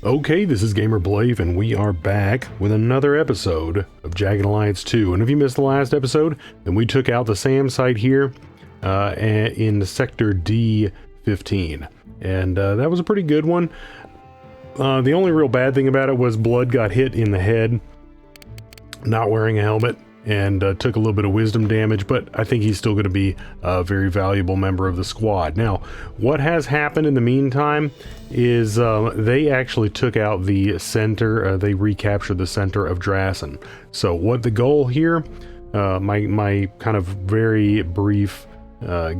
Okay, this is Gamer Blave, and we are back with another episode of Jagged Alliance 2. And if you missed the last episode, then we took out the SAM site here in Sector D15. And that was a pretty good one. The only real bad thing about it was Blood got hit in the head, not wearing a helmet, and took a little bit of wisdom damage, but I think he's still going to be a very valuable member of the squad. Now, what has happened in the meantime is they actually took out the center, they recaptured the center of Drassen. So what the goal here, my kind of very brief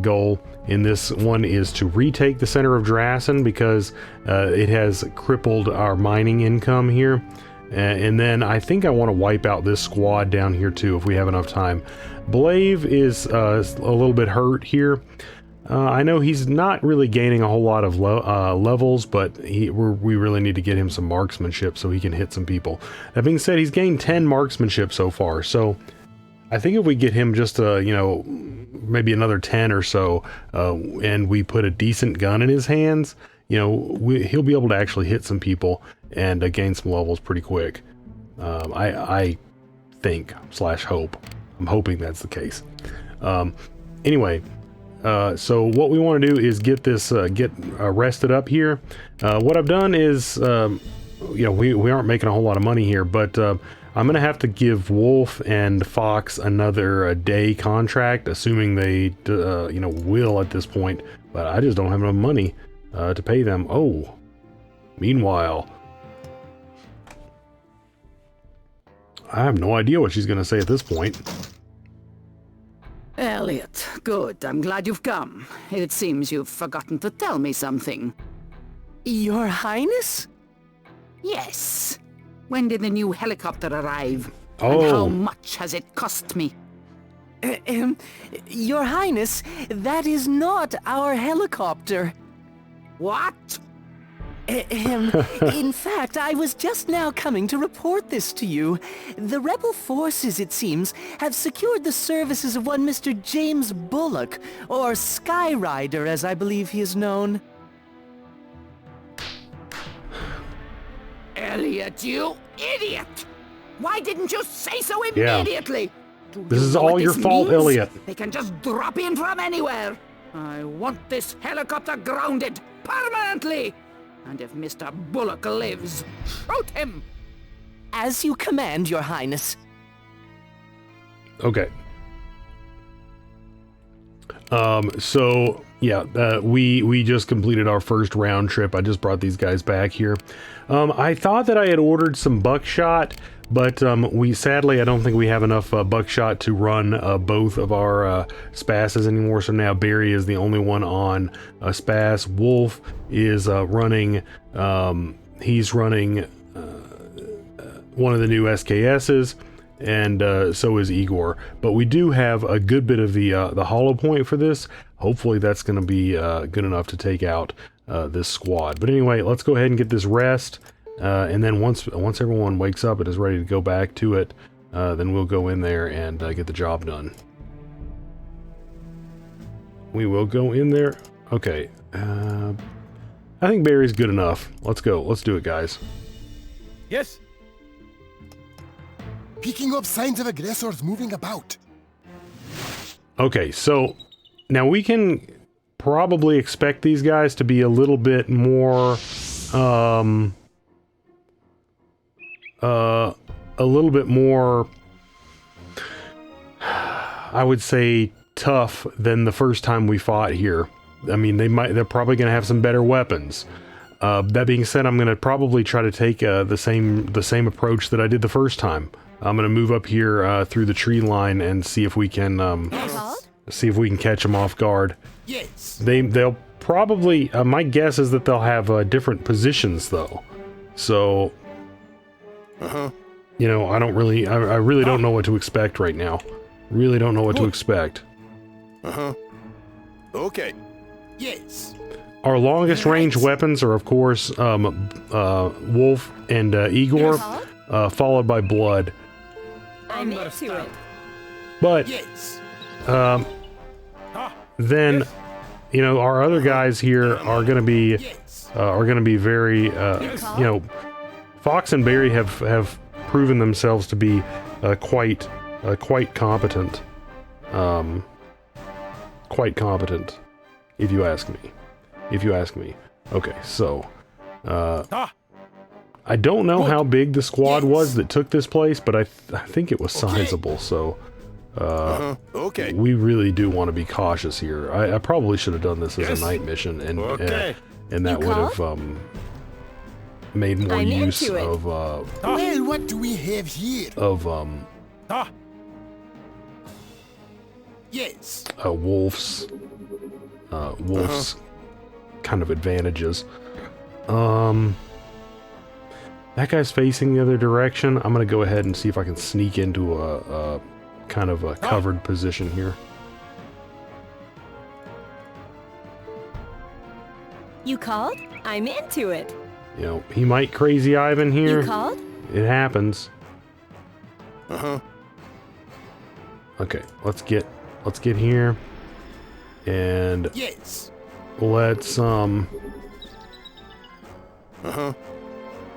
goal in this one is to retake the center of Drassen because it has crippled our mining income here. And then I think I want to wipe out this squad down here too if we have enough time. Blave is a little bit hurt here. I know he's not really gaining a whole lot of levels, but we really need to get him some marksmanship so he can hit some people. That being said, he's gained 10 marksmanship so far, so I think if we get him just maybe another 10 or so, and we put a decent gun in his hands, he'll be able to actually hit some people and gain some levels pretty quick. I think / hope. I'm hoping that's the case. Anyway, so what we want to do is get this rested up here. What I've done is, we aren't making a whole lot of money here, but I'm gonna have to give Wolf and Fox another day contract, assuming they will at this point. But I just don't have enough money to pay them. Oh, meanwhile, I have no idea what she's gonna say at this point. Elliot, good. I'm glad you've come. It seems you've forgotten to tell me something. Your Highness? Yes. When did the new helicopter arrive? Oh. And how much has it cost me? Your Highness, that is not our helicopter. What? In fact, I was just now coming to report this to you. The rebel forces, it seems, have secured the services of one Mr. James Bullock, or Skyrider, as I believe he is known. Elliot, you idiot! Why didn't you say so immediately? Yeah. This is all your fault, Elliot. They can just drop in from anywhere. I want this helicopter grounded permanently. And if Mr. Bullock lives, shoot him! As you command, Your Highness. Okay. So yeah, we just completed our first round trip. I just brought these guys back here. I thought that I had ordered some buckshot, but sadly I don't think we have enough buckshot to run both of our spasses anymore. So now Barry is the only one on a spas. Wolf is running. He's running one of the new SKSs. And so is Igor. But we do have a good bit of the hollow point for this. Hopefully that's going to be good enough to take out this squad. But anyway, let's go ahead and get this rest. And then once everyone wakes up and is ready to go back to it, then we'll go in there and get the job done. We will go in there. Okay. I think Barry's good enough. Let's go. Let's do it, guys. Yes. Picking up signs of aggressors moving about. Okay, so now we can probably expect these guys to be a little bit more, a little bit more, I would say, tough than the first time we fought here. I mean, they're probably going to have some better weapons. That being said, I'm going to probably try to take the same approach that I did the first time. I'm gonna move up here through the tree line and see if we can catch them off guard. Yes. They'll probably. My guess is that they'll have different positions though. So. I don't really. I really don't know what to expect right now. Really don't know what to expect. Okay. Yes. Our longest range weapons are of course Wolf and Igor, followed by Blood. I'm into it. But Yes. then you know, our other guys here are going to be very, you know, Fox and Barry have proven themselves to be quite competent. Quite competent, if you ask me. Okay, so I don't know how big the squad was that took this place, but I think it was sizable. So Okay. we really do want to be cautious here. I probably should have done this as a night mission, and that would have made more use of Well, what do we have here? Yes. Wolf's kind of advantages. That guy's facing the other direction. I'm gonna go ahead and see if I can sneak into a kind of a covered position here. You called? I'm into it. You know, he might crazy Ivan here. You called? It happens. Okay, let's get here, and Yes. let's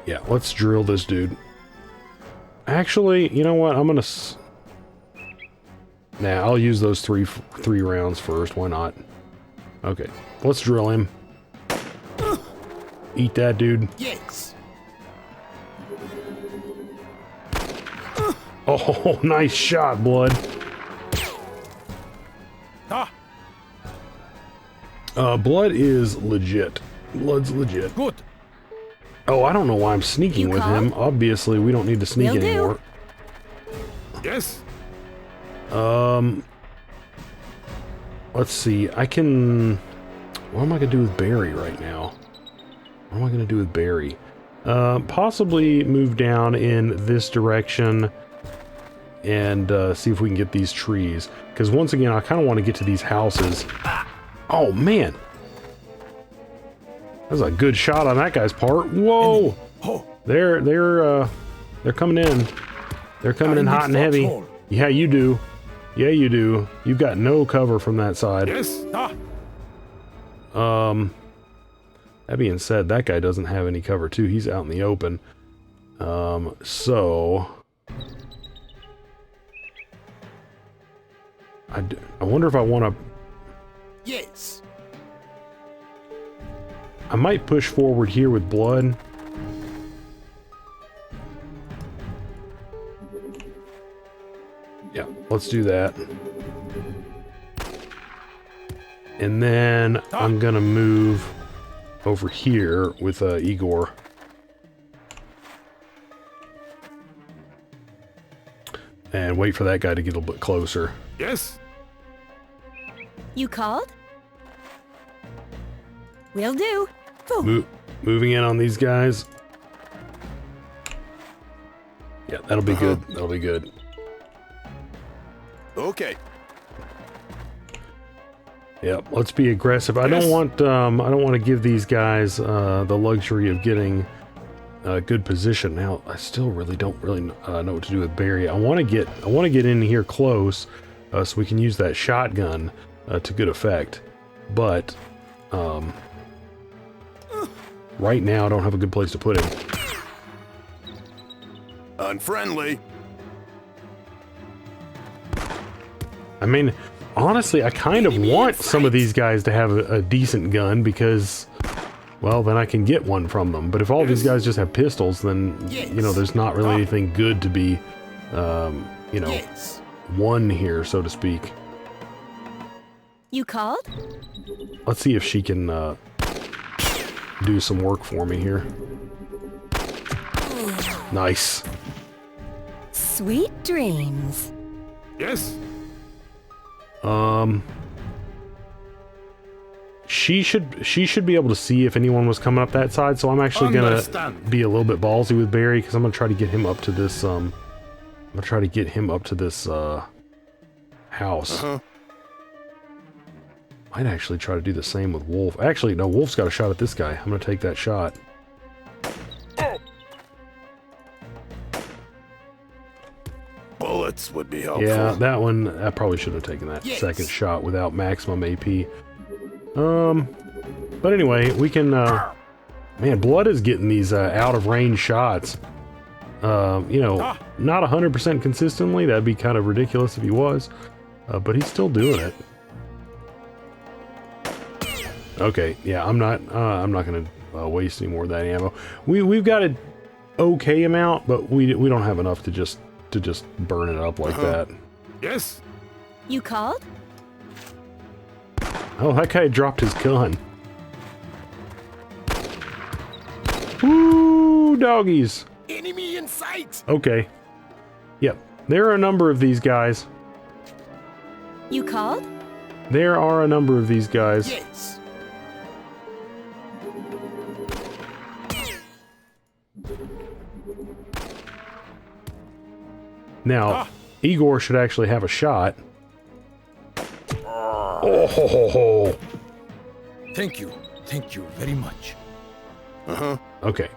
yeah, let's drill this dude. Actually, you know what? I'm gonna nah, I'll use those three rounds first. Why not? Okay, let's drill him. Eat that dude. Yes. Oh, nice shot, Blood. Blood is legit. Blood's legit. Good. Oh, I don't know why I'm sneaking with him. Obviously, we don't need to sneak Will do. anymore. Yes. Let's see. I can... What am I going to do with Barry right now? What am I going to do with Barry? Possibly move down in this direction and see if we can get these trees. Because once again, I kind of want to get to these houses. Oh, man. That was a good shot on that guy's part. Whoa! They're coming in. They're coming in hot and heavy. Yeah, you do. Yeah, you do. You've got no cover from that side. Yes. That being said, that guy doesn't have any cover too. He's out in the open. So I wonder if I want to... Yes. I might push forward here with Blood. Yeah, let's do that. And then I'm gonna move over here with Igor. And wait for that guy to get a little bit closer. Yes. You called? Will do. Boom. Moving in on these guys. Yeah, that'll be good. That'll be good. Okay. Yep, let's be aggressive. I don't want to give these guys the luxury of getting a good position. Now, I still don't really know what to do with Barry. I want to get in here close so we can use that shotgun to good effect. But right now, I don't have a good place to put him. Unfriendly. I mean, honestly, I kind of want some of these guys to have a decent gun because, well, then I can get one from them. But if all these guys just have pistols, then, you know, there's not really anything good to be, you know, won here, so to speak. You called? Let's see if she can do some work for me here. Nice. Sweet dreams. Yes. She should be able to see if anyone was coming up that side, so I'm actually gonna be a little bit ballsy with Barry because I'm gonna try to get him up to this house. Might actually try to do the same with Wolf. Actually, no, Wolf's got a shot at this guy. I'm gonna take that shot. Bullets would be helpful. Yeah, that one, I probably should have taken that second shot without maximum AP. But anyway, we can, man, Blood is getting these, out of range shots. You know, not 100% consistently. That'd be kind of ridiculous if he was. But he's still doing it. Okay, yeah, I'm not gonna waste any more of that ammo. We've got an okay amount, but we don't have enough to just burn it up like that. Yes. You called? Oh, that guy dropped his gun. Woo, doggies. Enemy in sight! Okay. Yep. There are a number of these guys. You called? There are a number of these guys. Yes. Now, Igor should actually have a shot. Oh, ho, ho, ho. Thank you. Thank you very much. Okay.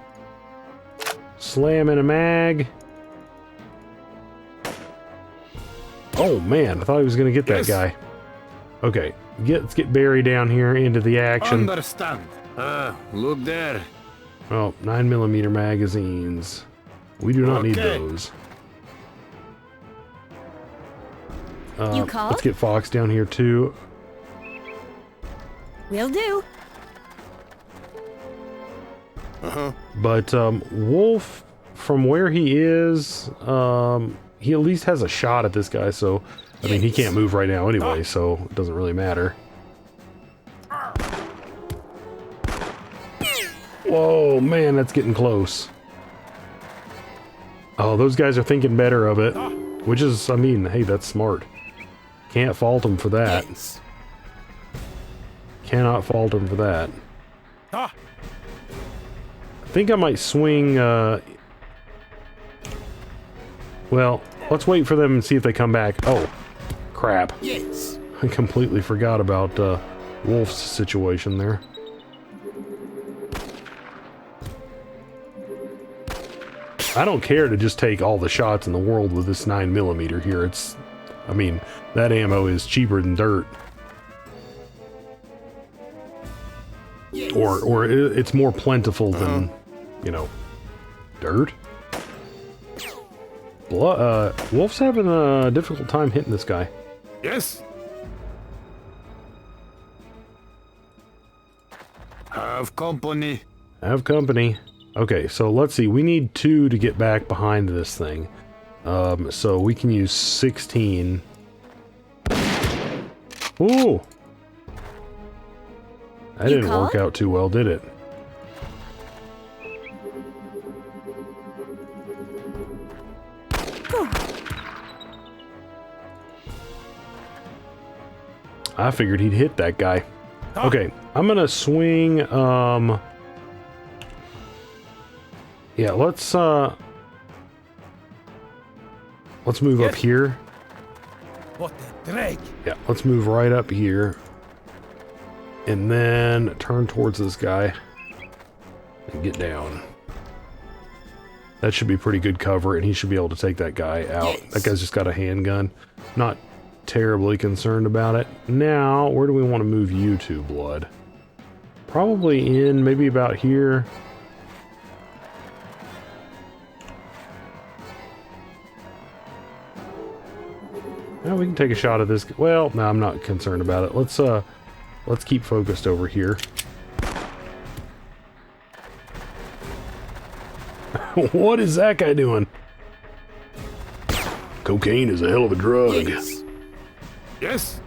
Slam in a mag. Oh man, I thought he was gonna get that guy. Okay, let's get Barry down here into the action. Understand. Look there. Oh, 9mm magazines. We do not need Okay. those. You called? Let's get Fox down here too. Will do. But Wolf, from where he is, he at least has a shot at this guy. So, I mean, he can't move right now anyway, so it doesn't really matter. Whoa, man, that's getting close. Oh, those guys are thinking better of it, which is, I mean, hey, that's smart. Can't fault them for that. Yes. Cannot fault them for that. I think I might swing, well, let's wait for them and see if they come back. Oh, crap. Yes. I completely forgot about, Wolf's situation there. I don't care to just take all the shots in the world with this 9mm here. It's, I mean, that ammo is cheaper than dirt. Yes. Or it's more plentiful than, you know, dirt. Wolf's having a difficult time hitting this guy. Yes. Have company. Have company. Okay, so let's see. We need 2 to get back behind this thing. So we can use 16. Ooh! That didn't work out too well, did it? I figured he'd hit that guy. Okay, I'm gonna swing, yeah, let's move up here. What a drag. Yeah, let's move right up here. And then turn towards this guy. And get down. That should be pretty good cover, and he should be able to take that guy out. Yes. That guy's just got a handgun. Not terribly concerned about it. Now, where do we want to move you to, Blood? Probably in maybe about here. Now we can take a shot at this. Well, no, I'm not concerned about it. Let's keep focused over here. What is that guy doing? Cocaine is a hell of a drug. Yes. Yes.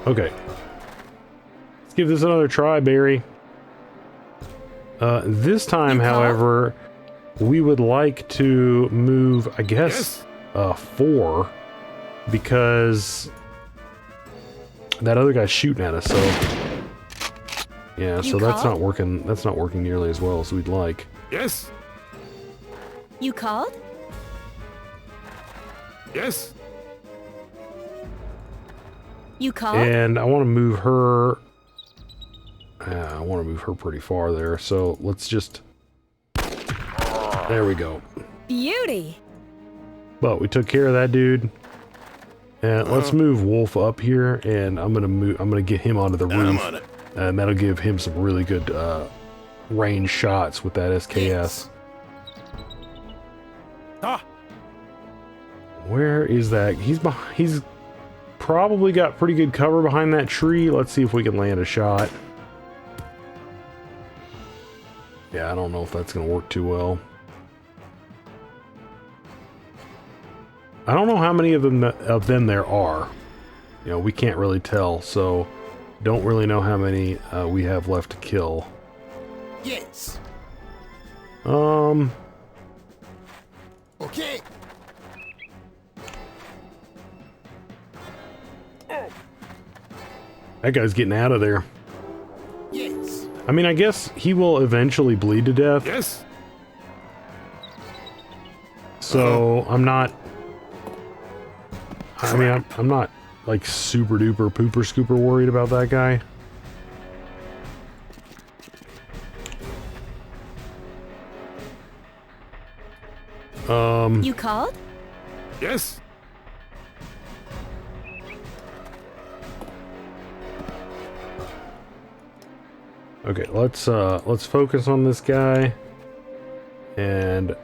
Okay. Let's give this another try, Barry. This time, however, we would like to move, I guess, 4, because that other guy's shooting at us, so yeah, so that's not working. That's not working nearly as well as we'd like. Yes. You called? Yes. You called? And I want to move her. I want to move her pretty far there, so let's just. There we go. Beauty. But we took care of that dude. And let's move Wolf up here, and I'm gonna get him onto the roof, and that'll give him some really good range shots with that SKS. Ah, Where is that? He's probably got pretty good cover behind that tree. Let's see if we can land a shot. Yeah, I don't know if that's gonna work too well. I don't know how many of them there are. You know, we can't really tell, so don't really know how many we have left to kill. yes. Okay. That guy's getting out of there. Yes. I mean, I guess he will eventually bleed to death. Yes. So I'm not. I mean, I'm not like super duper pooper scooper worried about that guy. You called? Yes. Okay, let's focus on this guy, and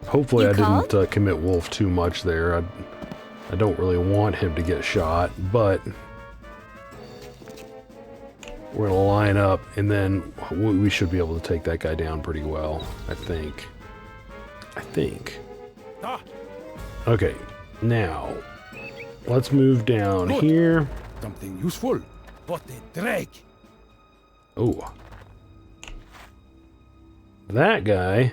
hopefully You I called? didn't commit Wolf too much there. I don't really want him to get shot, but we're gonna line up, and then we should be able to take that guy down pretty well. I think. Ah, Okay, now let's move down Good. here. something useful. What a drag. Oh, that guy.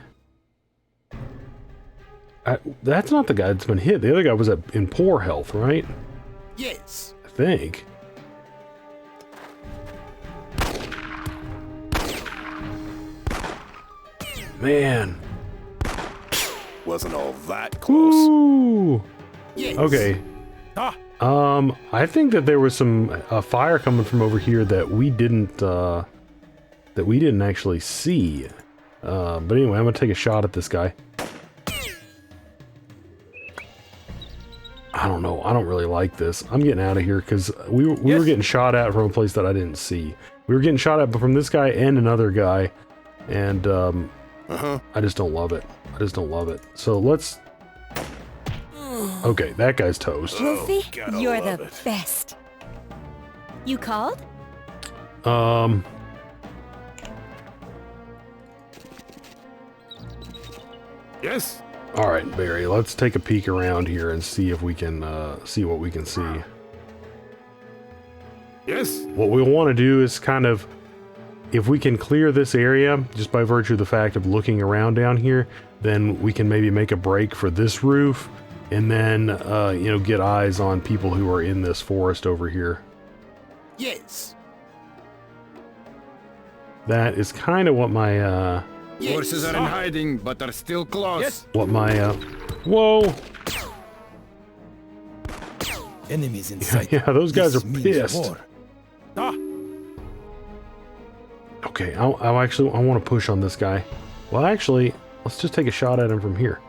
That's not the guy that's been hit. The other guy was in poor health, right? Yes. I think. Man. Wasn't all that close. Ooh. Yes. Okay. Ah, I think that there was some fire coming from over here that we didn't actually see. But anyway, I'm gonna take a shot at this guy. I don't know. I don't really like this. I'm getting out of here because we were getting shot at from a place that I didn't see. We were getting shot at from this guy and another guy, and I just don't love it. I just don't love it. So let's. Okay, that guy's toast. Wolfie, gotta you're love the it. best. You called? Yes. All right, Barry. Let's take a peek around here and see if we can see what we can see. Yes. What we want to do is kind of, if we can clear this area just by virtue of the fact of looking around down here, then we can maybe make a break for this roof, and then you know, get eyes on people who are in this forest over here. yes. That is kind of what my Horses are in hiding, but are still close. Yes. whoa. Enemies in sight. Yeah, those guys This are means pissed. war. Ah, Okay, I want to push on this guy. Well, actually, let's just take a shot at him from here.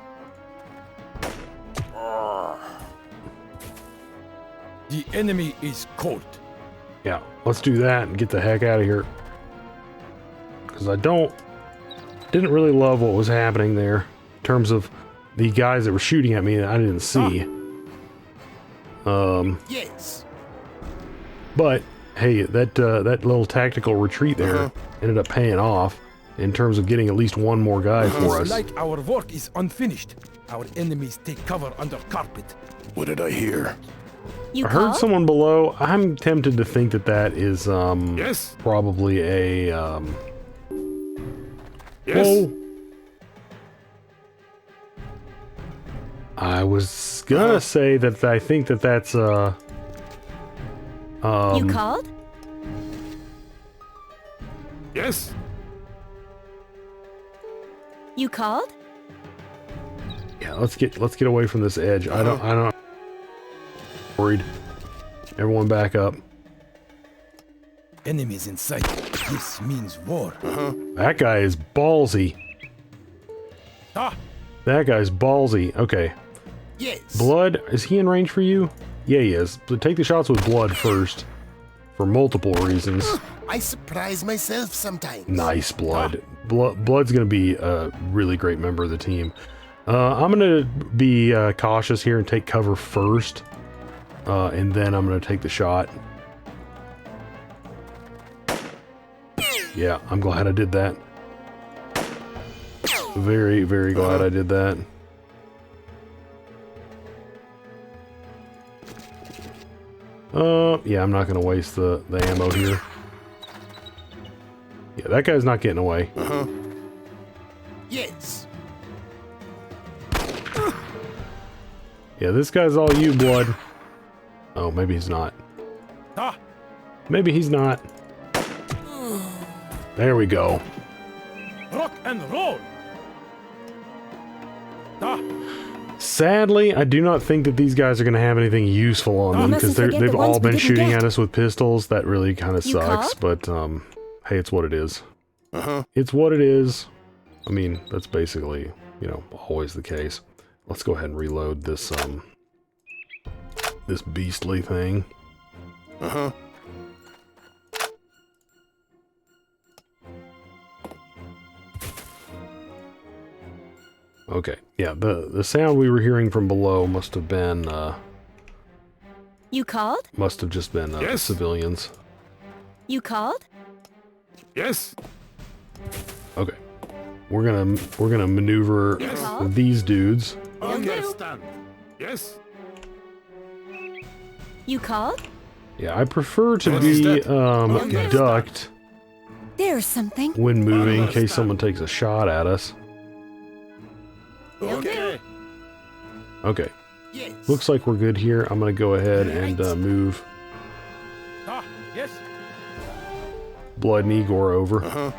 the enemy is cold. Yeah, let's do that and get the heck out of here. Because I didn't really love what was happening there in terms of the guys that were shooting at me that I didn't see. Yes. But hey, that little tactical retreat there ended up paying off in terms of getting at least one more guy for us. It's like our work is unfinished. Our enemies take cover under carpet. What did I hear? You I heard called? someone below. I'm tempted to think that that is Yes. probably a Yes. Whoa. I was gonna say that I think that that's You called? Yes. You called? yeah, let's get away from this edge. I don't worried. Everyone back up. Enemies in sight. This means war. That guy is ballsy. Ah, That guy's ballsy. Okay. yes. Blood, is he in range for you? Yeah, he is. But take the shots with blood first. For multiple reasons. I surprise myself sometimes. Nice blood. Blood's going to be a really great member of the team. I'm going to be cautious here and take cover first. And then I'm going to take the shot. Yeah, I'm glad I did that. Very, very glad I did that. Yeah, I'm not going to waste the ammo here. Yeah, that guy's not getting away. Yes. Yeah, this guy's all you, blood. Oh, maybe he's not. Maybe he's not. There we go. Rock and roll. Sadly, I do not think that these guys are going to have anything useful on them because they've all been shooting at us with pistols. That really kind of sucks, but hey, it's what it is. It's what it is. I mean, that's basically, you know, always the case. Let's go ahead and reload this this beastly thing. Okay, yeah, the sound we were hearing from below must have been, You called? must have just been, Yes. civilians. You called? Yes. Okay. We're gonna maneuver Yes. these dudes. Understand. Yes. You called? Yeah, I prefer to What is be, that? ducked There's something. when moving in case someone takes a shot at us. Okay. Okay. Yes. Looks like we're good here. I'm gonna go ahead and, move Yes. Blood and Igor over.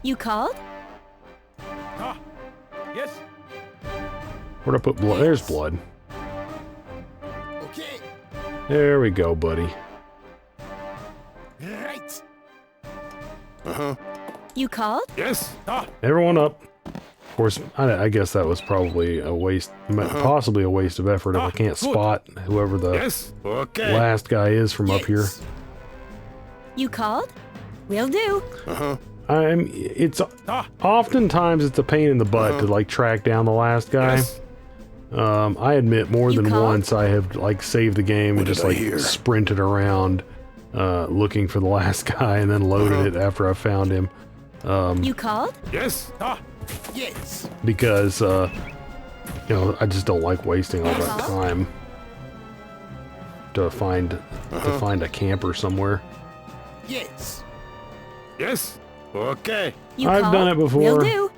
You called? Yes. Where'd I put Blood? There's Blood. Okay. There we go, buddy. Right. You called? Yes. Everyone up. Of course, I guess that was probably a waste, possibly a waste of effort if I can't spot whoever the Yes. Okay. last guy is from up here. You called? Will do. It's oftentimes it's a pain in the butt to like track down the last guy. Yes. I admit more You than called? once I have like saved the game and What just did I like hear? sprinted around looking for the last guy and then loaded it after I found him. You called? Yes. Yes. Because you know, I just don't like wasting all that time to find a camper somewhere. Yes. Yes. Okay. You I've called? done it before. Will do.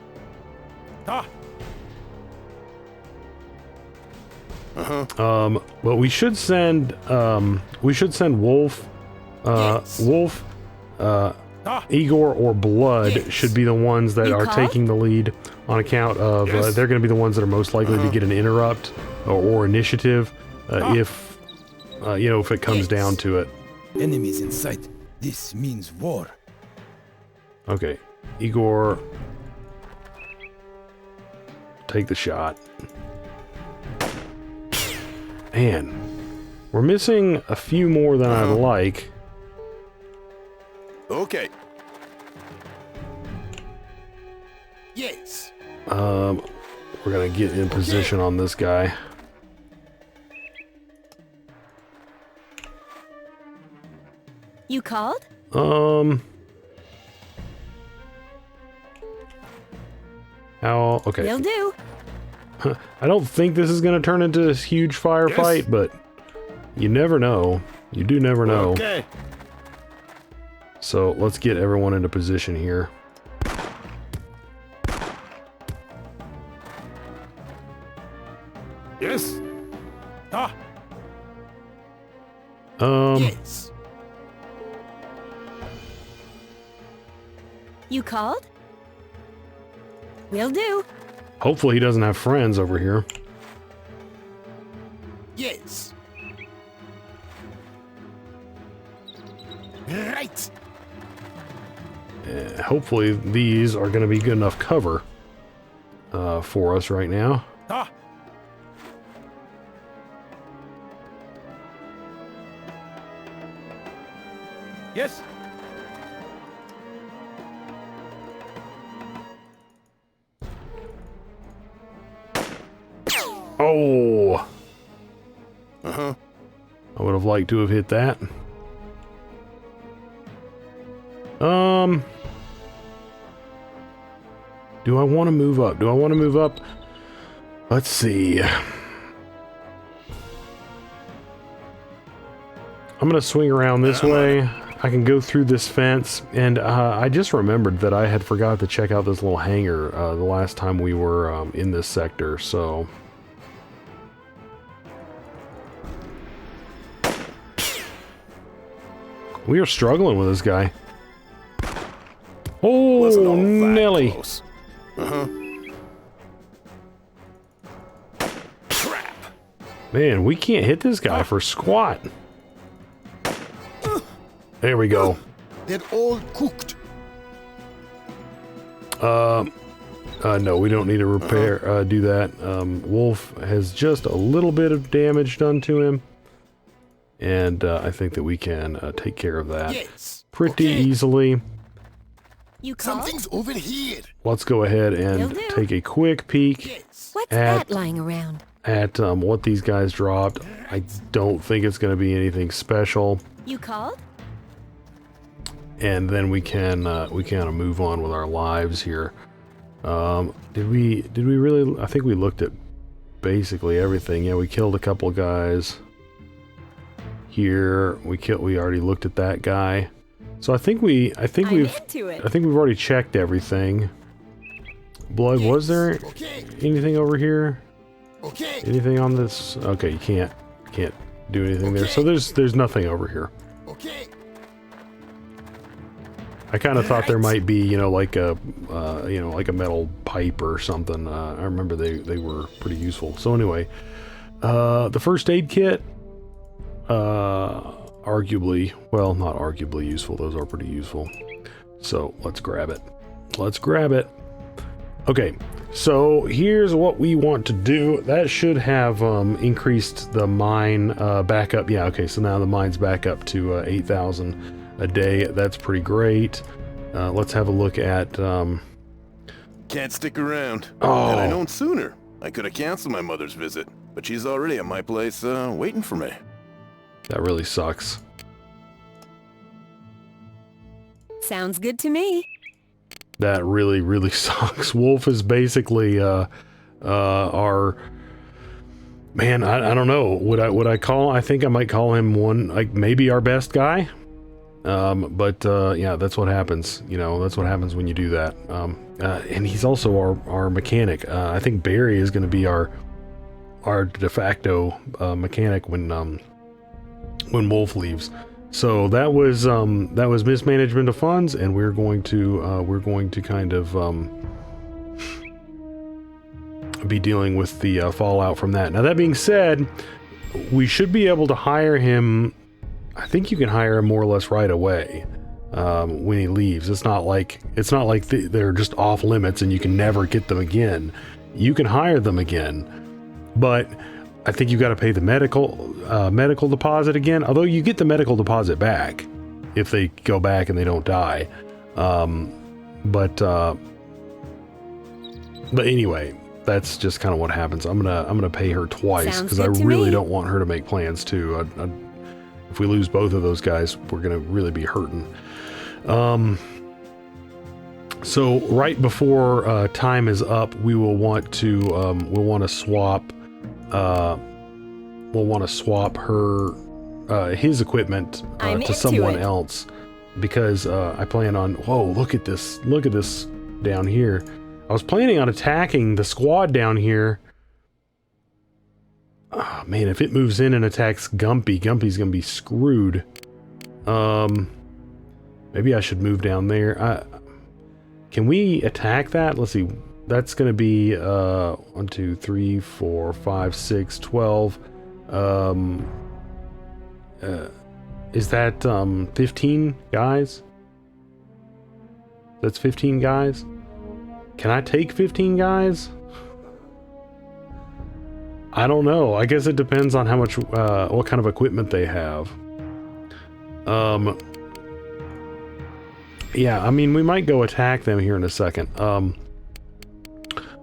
But we should send Wolf, Yes. Wolf, Igor or Blood Yes. should be the ones that You are called? taking the lead on account of Yes. they're going to be the ones that are most likely to get an interrupt or initiative if you know, if it comes Yes. down to it. Enemies in sight. This means war. Okay, Igor, take the shot. Man, we're missing a few more than I'd like. Okay. Yes. We're gonna get in position on this guy. You called? How? Okay. Will do. I don't think this is gonna turn into this huge firefight, Yes. but you never know. You do never know. Okay. So let's get everyone into position here. Yes. Yes. You called? Will do. Hopefully he doesn't have friends over here. Yes. Right. Hopefully these are gonna be good enough cover for us right now. Yes. Oh! Uh-huh. I would have liked to have hit that. Do I want to move up? Do I want to move up? Let's see. I'm gonna swing around this way. I can go through this fence, and I just remembered that I had forgot to check out this little hangar the last time we were in this sector, so... We are struggling with this guy. Wasn't Oh, all that Nelly. close. Uh-huh. Crap. Man, we can't hit this guy for squat. There we go. They're all cooked. No, we don't need to repair, do that. Wolf has just a little bit of damage done to him. And I think that we can take care of that Yes. pretty Okay. easily. You called? Something's over here. Let's go ahead Will and do. take a quick peek Yes. What's At- that lying around? at what these guys dropped. I don't think it's going to be anything special. You called? And then we can move on with our lives here. Did we really? I think we looked at basically everything. Yeah, we killed a couple of guys. Here we already looked at that guy. So I think I'm we've into it. already checked everything. Blood, was there Okay. anything over here? Okay. Anything on this? Okay, you can't do anything there. So there's nothing over here. Okay. I kind of thought there might be, like a metal pipe or something. I remember they were pretty useful. So anyway, the first aid kit, arguably, well, not arguably useful. Those are pretty useful. So let's grab it. Let's grab it. Okay, so here's what we want to do. That should have increased the mine back up. Yeah, okay, so now the mine's back up to 8,000 a day. That's pretty great. Let's have a look at... Can't stick around. Oh. Had I known sooner, I could have canceled my mother's visit, but she's already at my place waiting for me. that really sucks. Sounds good to me. That really, really sucks. Wolf is basically our... Man, I don't know. Would I call... I think I might call him one, like, maybe our best guy. But yeah, that's what happens. That's what happens when you do that. And he's also our mechanic. I think Barry is going to be our de facto mechanic when Wolf leaves. So that was mismanagement of funds, and we're going to kind of be dealing with the fallout from that. Now, that being said, we should be able to hire him. I think you can hire him more or less right away when he leaves. It's not like they're just off limits and you can never get them again. You can hire them again, but I think you got to pay the medical deposit again. Although you get the medical deposit back if they go back and they don't die. But anyway, that's just kind of what happens. I'm gonna pay her twice because I really don't want her to make plans too. If we lose both of those guys, we're gonna really be hurting. So right before time is up, we will want to swap her his equipment I'm to into someone it. else, because I plan on... Whoa, look at this down here. I was planning on attacking the squad down here. Oh, man, if it moves in and attacks Gumpy's gonna be screwed. Maybe I should move down there. Can we attack that? Let's see. That's gonna be 1, 2, 3, 4, 5, 6, 12. Is that 15 guys? That's 15 guys? Can I take 15 guys? I don't know. I guess it depends on how much, what kind of equipment they have. yeah, I mean, we might go attack them here in a second.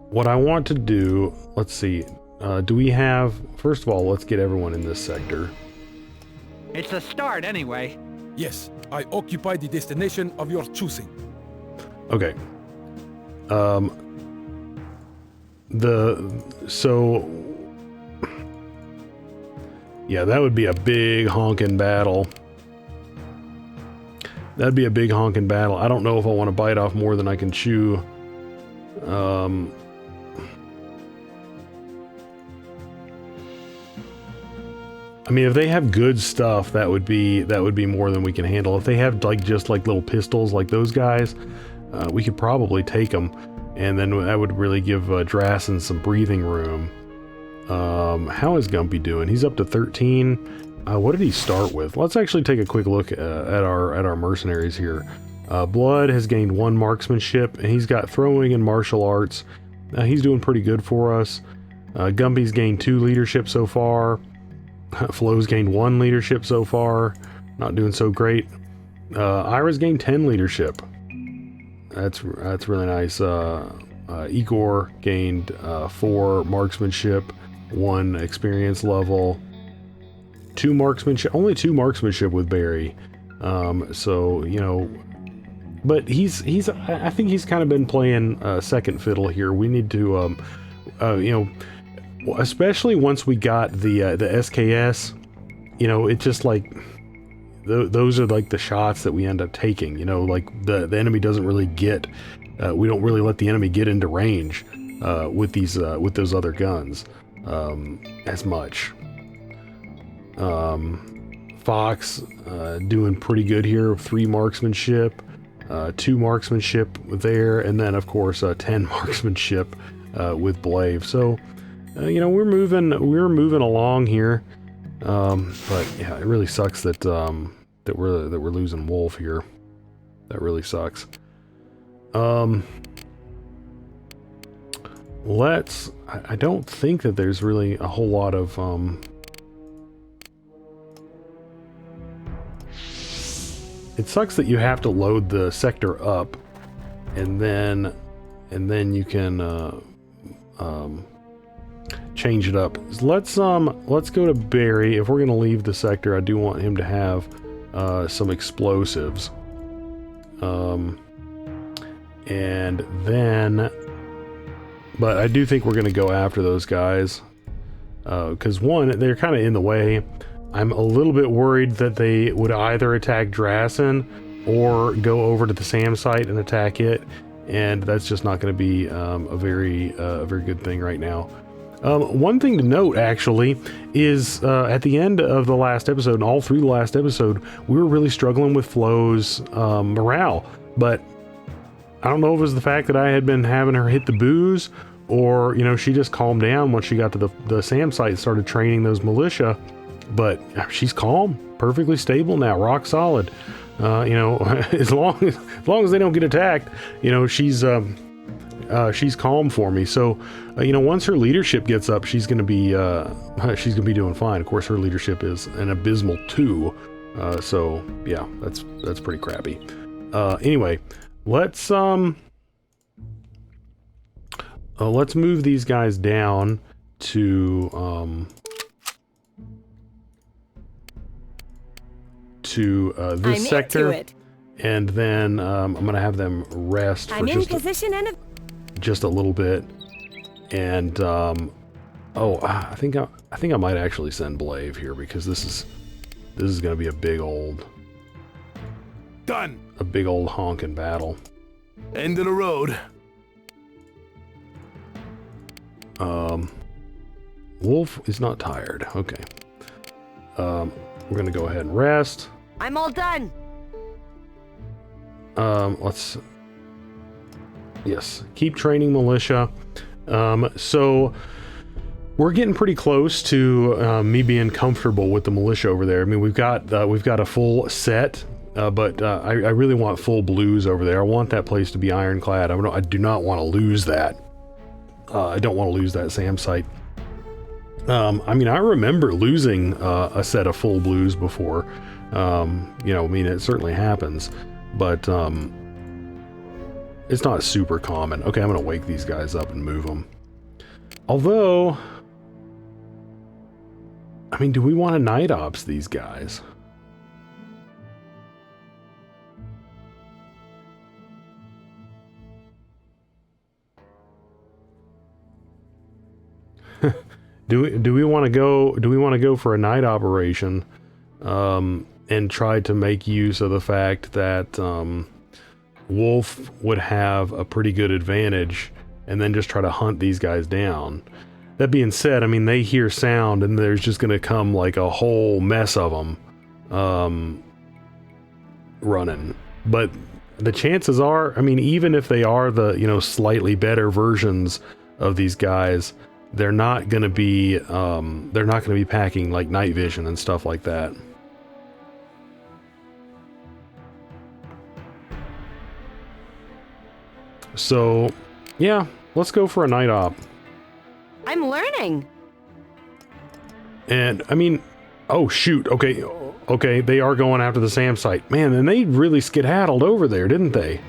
What I want to do, let's see, do we have, first of all, let's get everyone in this sector. It's a start anyway. Yes, I occupy the destination of your choosing. Okay. Yeah, that would be a big honking battle. That'd be a big honking battle. I don't know if I want to bite off more than I can chew. I mean, if they have good stuff, that would be more than we can handle. If they have just little pistols like those guys, we could probably take them, and then that would really give Drassen some breathing room. How is Gumpy doing? He's up to 13. What did he start with? Let's actually take a quick look at our mercenaries here. Blood has gained 1 marksmanship, and he's got throwing and martial arts. He's doing pretty good for us. Gumpy's gained 2 leadership so far. Flo's gained 1 leadership so far. Not doing so great. Ira's gained 10 leadership. That's really nice. Igor gained 4 marksmanship, 1 experience level, 2 marksmanship, only 2 marksmanship with Barry. So, you know, but I think he's kind of been playing second fiddle here. We need to, you know, especially once we got the SKS, you know, it's just like those are like the shots that we end up taking. You know, like the enemy doesn't really get, we don't really let the enemy get into range with those other guns as much. Fox doing pretty good here, 3 marksmanship, 2 marksmanship there, and then of course 10 marksmanship with Blave. So you know, we're moving along here, but yeah, it really sucks that that we're losing Wolf here. That really sucks. I don't think that there's really a whole lot of it sucks that you have to load the sector up, and then you can change it up. Let's go to Barry. If we're gonna leave the sector, I do want him to have some explosives. And then, but I do think we're gonna go after those guys, because one, they're kind of in the way. I'm a little bit worried that they would either attack Drassen or go over to the SAM site and attack it, and that's just not going to be a very good thing right now. One thing to note, actually, is at the end of the last episode, and all through the last episode, we were really struggling with Flo's morale. But I don't know if it was the fact that I had been having her hit the booze, or, you know, she just calmed down once she got to the SAM site and started training those militia. But she's calm, perfectly stable now, rock solid. You know, as long as they don't get attacked, you know, she's calm for me. So, you know, once her leadership gets up, she's gonna be doing fine. Of course, her leadership is an abysmal 2. So yeah, that's pretty crappy. Anyway, let's move these guys down to this sector, and then I'm gonna have them rest for just a little bit, and I think I might actually send Blave here, because this is gonna be a big old honking battle. End of the road. Wolf is not tired. Okay. We're gonna go ahead and rest. I'm all done. Yes, keep training militia. So we're getting pretty close to me being comfortable with the militia over there. I mean, we've got a full set, but I really want full blues over there. I want that place to be ironclad. I do not want to lose that. I don't want to lose that SAM site. I mean, I remember losing a set of full blues before. You know, I mean, it certainly happens, but it's not super common. Okay, I'm gonna wake these guys up and move them. Although, I mean, do we want to night ops these guys? Do we want to go for a night operation and try to make use of the fact that Wolf would have a pretty good advantage and then just try to hunt these guys down? That being said, I mean, they hear sound and there's just going to come like a whole mess of them running. But the chances are, I mean, even if they are the, you know, slightly better versions of these guys, they're not going to be packing like night vision and stuff like that. So, yeah, let's go for a night op. I'm learning. And I mean, oh shoot, okay, they are going after the SAM site. Man, and they really skedaddled over there, didn't they?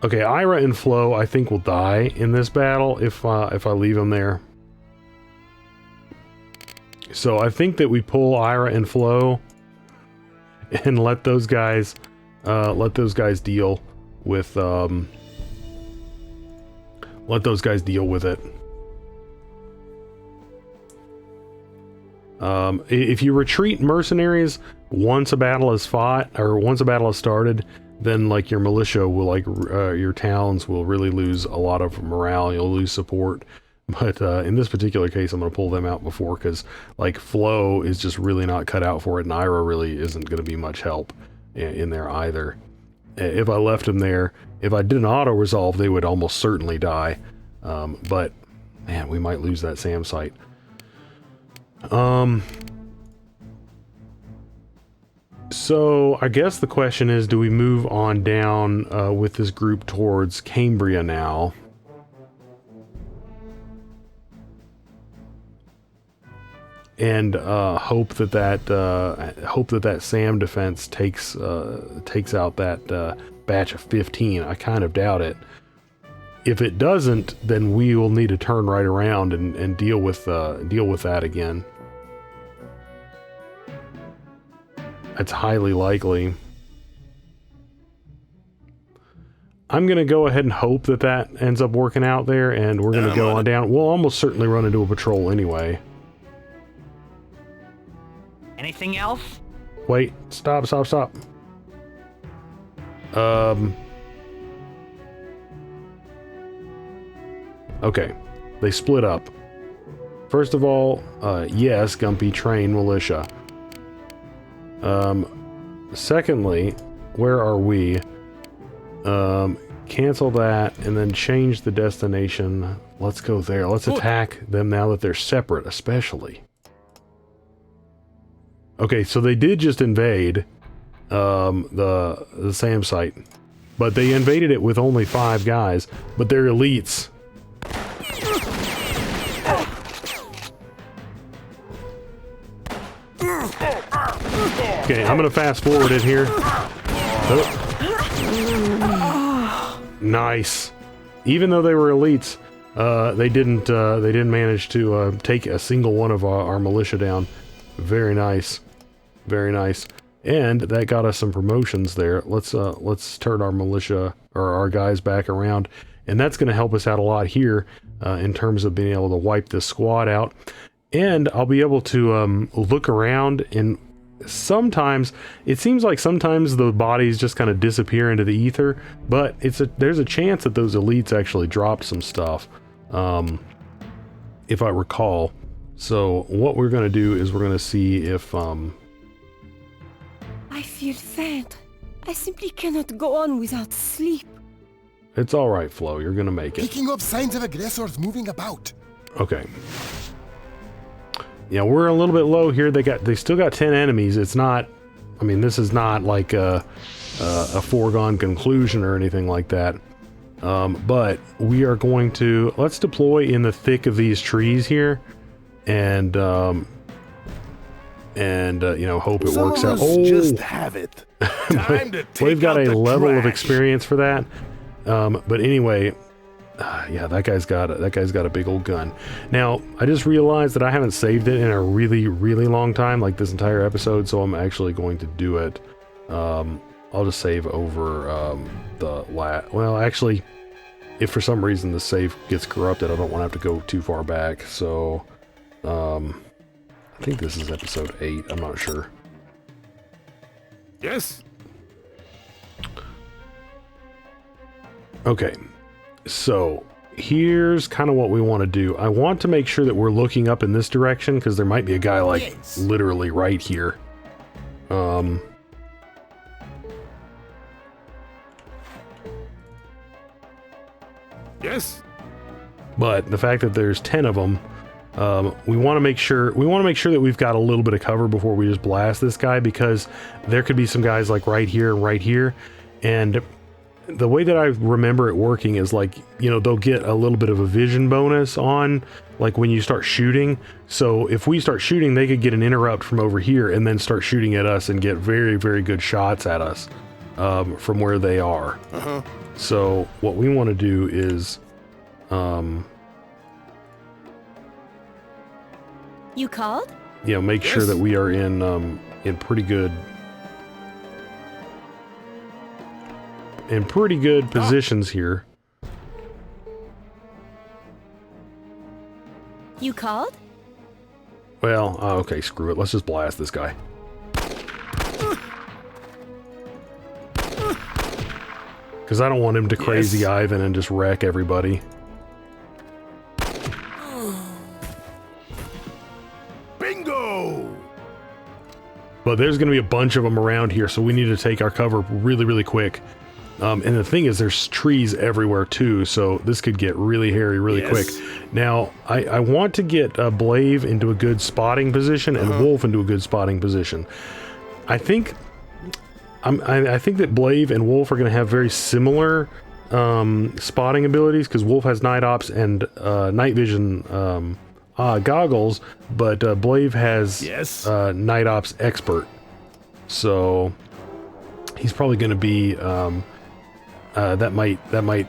Okay, Ira and Flo, I think, will die in this battle if I leave them there. So I think that we pull Ira and Flo and let those guys deal with it. If you retreat mercenaries once a battle is fought or once a battle is started, then like your militia will your towns will really lose a lot of morale. You'll lose support. But in this particular case, I'm going to pull them out before, because like Flo is just really not cut out for it, and Ira really isn't going to be much help in there either. If I left them there, if I did an auto resolve, they would almost certainly die. But man, we might lose that SAM site. So I guess the question is, do we move on down with this group towards Cambria now? And hope that SAM defense takes out that batch of 15. I kind of doubt it. If it doesn't, then we will need to turn right around and deal with that again. It's highly likely. I'm gonna go ahead and hope that ends up working out there, and we're gonna go on down. We'll almost certainly run into a patrol anyway. Anything else? Wait, stop. Okay, they split up. First of all, yes, Gumpy, train militia. Secondly, where are we? Cancel that and then change the destination. Let's go there. Let's attack them now that they're separate, especially. Okay, so they did just invade the SAM site, but they invaded it with only 5 guys, but they're elites. Okay, I'm gonna fast forward it here. Oh. Nice. Even though they were elites, they didn't manage to take a single one of our militia down. Very nice. Very nice. And that got us some promotions there. Let's turn our militia or our guys back around, and that's going to help us out a lot here in terms of being able to wipe this squad out. And I'll be able to look around, and sometimes it seems like sometimes the bodies just kind of disappear into the ether, but there's a chance that those elites actually dropped some stuff, if I recall. So what we're going to do is we're going to see if I feel faint. I simply cannot go on without sleep. It's all right, Flo. You're going to make it. Picking up signs of aggressors moving about. Okay. Yeah, we're a little bit low here. They still got 10 enemies. It's not, I mean, this is not like a foregone conclusion or anything like that. But we are going to, let's deploy in the thick of these trees here, and and you know, hope it Some works of out. us just have it. Time to take We've got out a the level of trash. experience for that. But anyway, yeah, that guy's got a big old gun. Now, I just realized that I haven't saved it in a really, really long time, like this entire episode. So I'm actually going to do it. I'll just save over well, actually, if for some reason the save gets corrupted, I don't want to have to go too far back. So, I think this is episode 8. I'm not sure. Yes. Okay, so here's kind of what we want to do. I want to make sure that we're looking up in this direction because there might be a guy like literally right here. Yes. But the fact that there's 10 of them, we want to make sure that we've got a little bit of cover before we just blast this guy, because there could be some guys like right here, and the way that I remember it working is like, you know, they'll get a little bit of a vision bonus on like when you start shooting. So if we start shooting, they could get an interrupt from over here and then start shooting at us and get very, very good shots at us from where they are. So what we want to do is You called? you know, make sure that we are in pretty good positions here. You called? Well, okay, screw it. Let's just blast this guy. Because I don't want him to crazy Ivan and just wreck everybody. Bingo! But there's going to be a bunch of them around here, so we need to take our cover really, really quick. And the thing is, there's trees everywhere too, so this could get really hairy really quick. Now, I want to get Blave into a good spotting position and Wolf into a good spotting position. I think that Blave and Wolf are going to have very similar spotting abilities, because Wolf has night ops and night vision goggles, but Blave has night ops expert. So he's probably going to be that might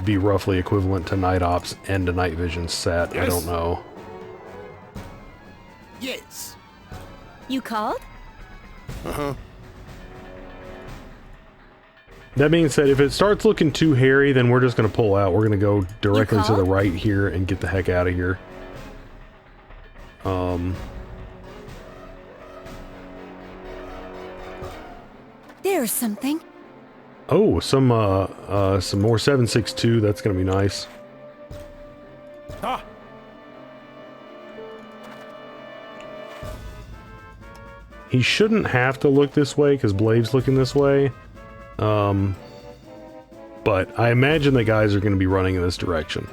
be roughly equivalent to night ops and a night vision set. I don't know. Yes. You called? That being said, if it starts looking too hairy, then we're just going to pull out. We're going to go directly to the right here and get the heck out of here. There's something. Oh, some more 7.62. That's going to be nice. He shouldn't have to look this way because Blave's looking this way. But I imagine the guys are going to be running in this direction.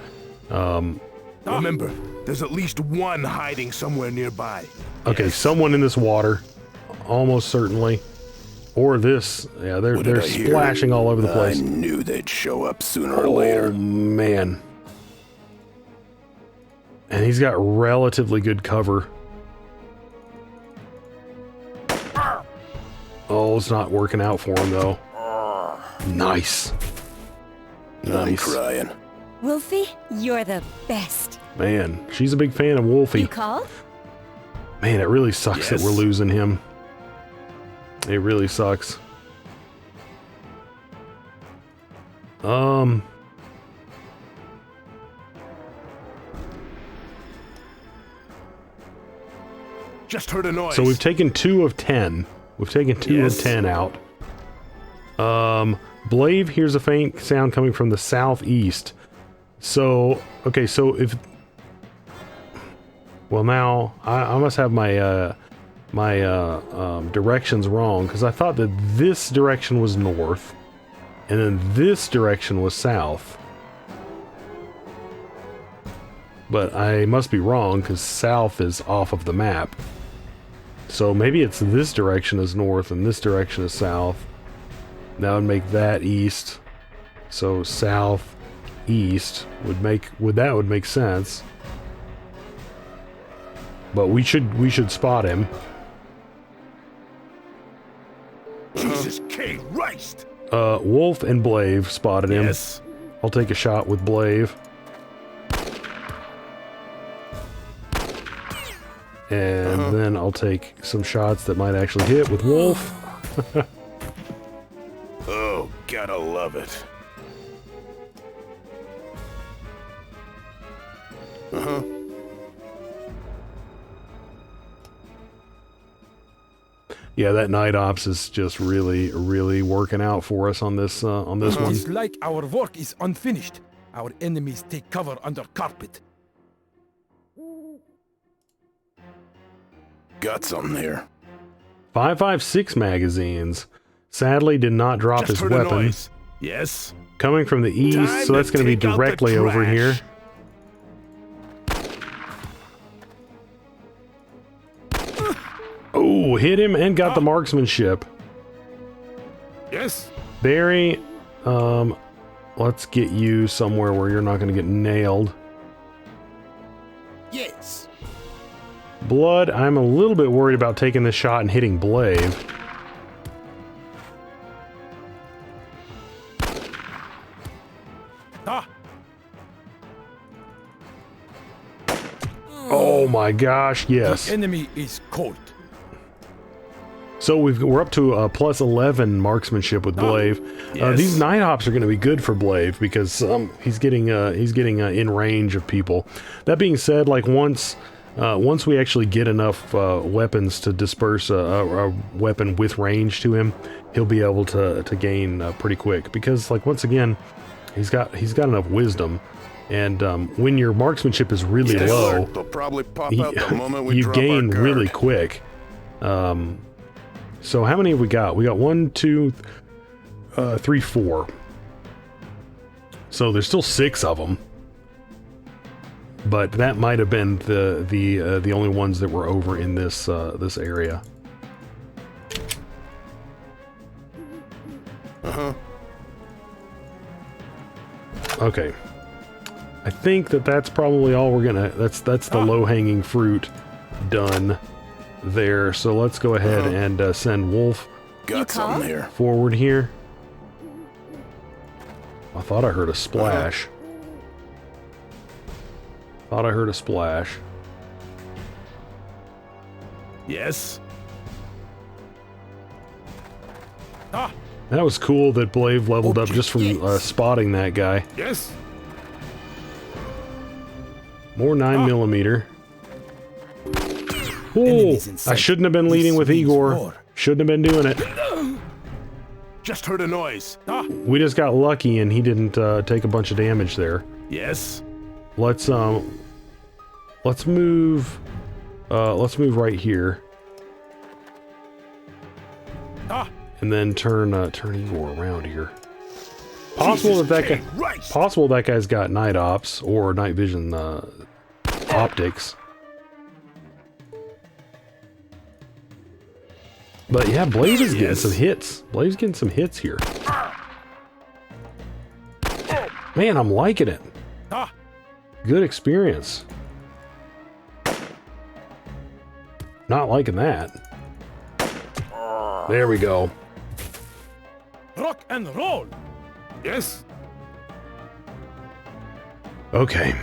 Remember, there's at least one hiding somewhere nearby. Okay, someone in this water, almost certainly. Or this. Yeah, they're splashing all over the place. I knew they'd show up sooner or later. Oh, man. And he's got relatively good cover. Oh, it's not working out for him, though. Nice. I'm crying. Wolfie, you're the best. Man, she's a big fan of Wolfie. You called? Man, it really sucks that we're losing him. It really sucks. Just heard a noise. So we've taken 2 of 10. We've taken 2 of 10 out. Blave hears a faint sound coming from the southeast. So, okay, so if... Well, now, I must have my directions wrong, because I thought that this direction was north, and then this direction was south. But I must be wrong, because south is off of the map. So maybe it's this direction is north, and this direction is south. That would make that east. So south, east would make sense. But we should spot him. Jesus K. Christ! Wolf and Blave spotted him. Yes. I'll take a shot with Blave. And then I'll take some shots that might actually hit with Wolf. Oh, gotta love it. Yeah, that night ops is just really working out for us on this one. It's like our work is unfinished. Our enemies take cover under carpet. Got something there. 5.56 magazines. Sadly, did not drop Just his heard a weapon. noise. Yes. Coming from the east, Time so that's to going to be take out the directly over trash. here. Oh, hit him and got the marksmanship. Yes. Barry, let's get you somewhere where you're not going to get nailed. Yes. Blood, I'm a little bit worried about taking this shot and hitting Blave. Ah, Oh my gosh, yes. the enemy is cold. So we're up to a plus 11 marksmanship with Blave. Yes. These night ops are going to be good for Blave because he's getting in range of people. That being said, like once we actually get enough weapons to disperse a weapon with range to him, he'll be able to gain pretty quick. Because like once again, he's got enough wisdom, and when your marksmanship is really Yes, low, alert. They'll probably pop out the moment we you drop gain our guard. really quick. So how many have we got? We got 1, 2, 3, 4. So there's still 6 of them. But that might have been the only ones that were over in this this area. Okay. I think that's probably all we're gonna. That's the low-hanging fruit done there. So let's go ahead and send Wolf Got something here. forward here. I thought I heard a splash. Thought I heard a splash. Yes. Ah, That was cool that Blave leveled up just from spotting that guy. Yes. More 9mm. Oh, Enemies in I sight. shouldn't have been leading This with means Igor. war. Shouldn't have been doing it. Just heard a noise. Ah. We just got lucky and he didn't take a bunch of damage there. Yes. Let's move right here. ah, And then turn Igor around here. Possible Jesus that K. guy Christ. possible that guy's got night ops or night vision optics. But yeah, Blaze is getting some hits. Blaze getting some hits here. Man, I'm liking it. ah, Good experience. Not liking that. There we go. rock and roll. Yes. Okay.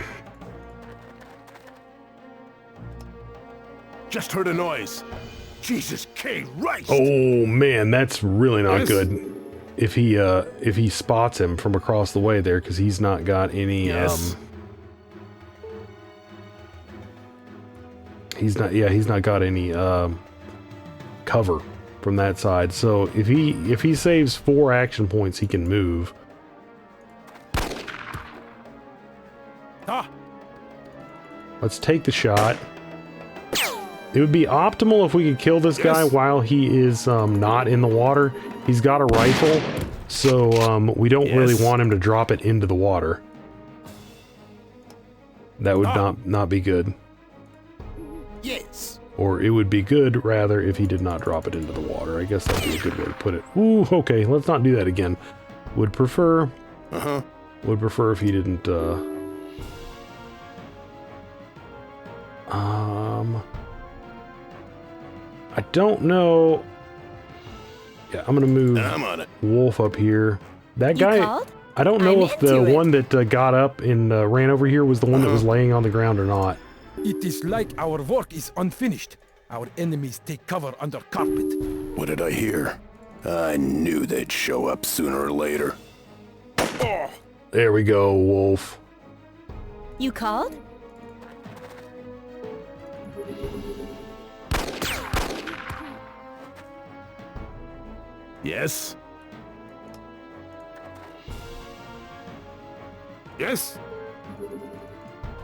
Just heard a noise. Jesus K. Christ. Oh man, that's really not Yes. good. If he spots him from across the way there, because he's not got any Yes. he's not got any cover from that side. So if he saves 4 action points, he can move. Ah, Let's take the shot. It would be optimal if we could kill this guy Yes. while he is not in the water. He's got a rifle, so we don't really Yes. want him to drop it into the water. That would not be good. Yes. Or it would be good, rather, if he did not drop it into the water. I guess that'd be a good way to put it. Ooh, okay, let's not do that again. Would prefer if he didn't, I don't know Yeah, I'm gonna move I'm on it. Wolf up here. That You guy, called? I don't know I'm if the into it. one that got up and ran over here was the one that was laying on the ground or not. It is like our work is unfinished. Our enemies take cover under carpet. What did I hear? I knew they'd show up sooner or later. There we go, Wolf. You called? Yes? Yes?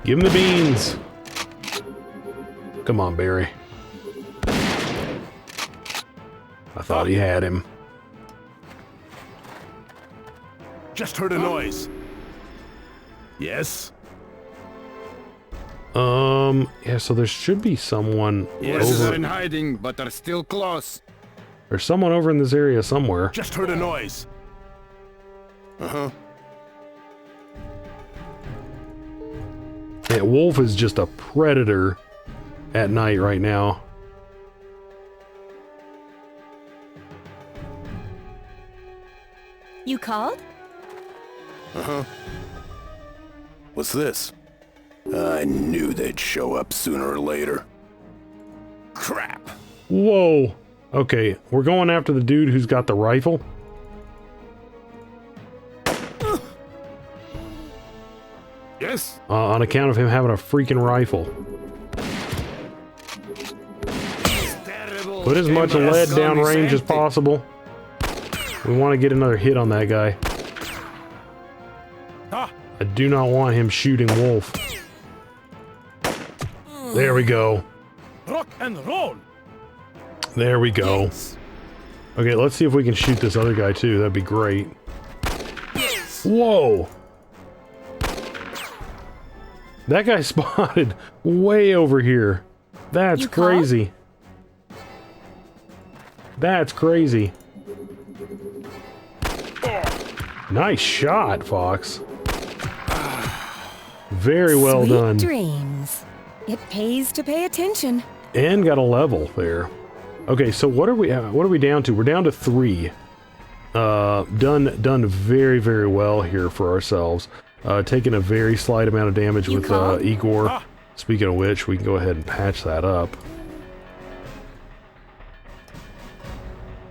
Give him the beans. Come on, Barry. I thought he had him. Just heard a noise. Yes? Yeah, so there should be someone Forces are over. in hiding, but are still close. There's someone over in this area somewhere. Just heard a noise. Uh-huh. Yeah, Wolf is just a predator at night right now. You called? Uh-huh. What's this? I knew they'd show up sooner or later. Crap. Whoa. Okay, we're going after the dude who's got the rifle. Yes? On account of him having a freaking rifle. Put as much lead downrange as possible. We want to get another hit on that guy. Ah, I do not want him shooting Wolf. There we go. rock and roll. There we go. Okay, let's see if we can shoot this other guy too. That'd be great. Whoa! That guy spotted way over here. That's You called? crazy. That's crazy. Nice shot, Fox. Very well Sweet done. dreams. It pays to pay attention. And got a level there. Okay, so what are we down to? We're down to 3. Done very, very well here for ourselves. Taking a very slight amount of damage You with called? Igor. Ah. Speaking of which, we can go ahead and patch that up.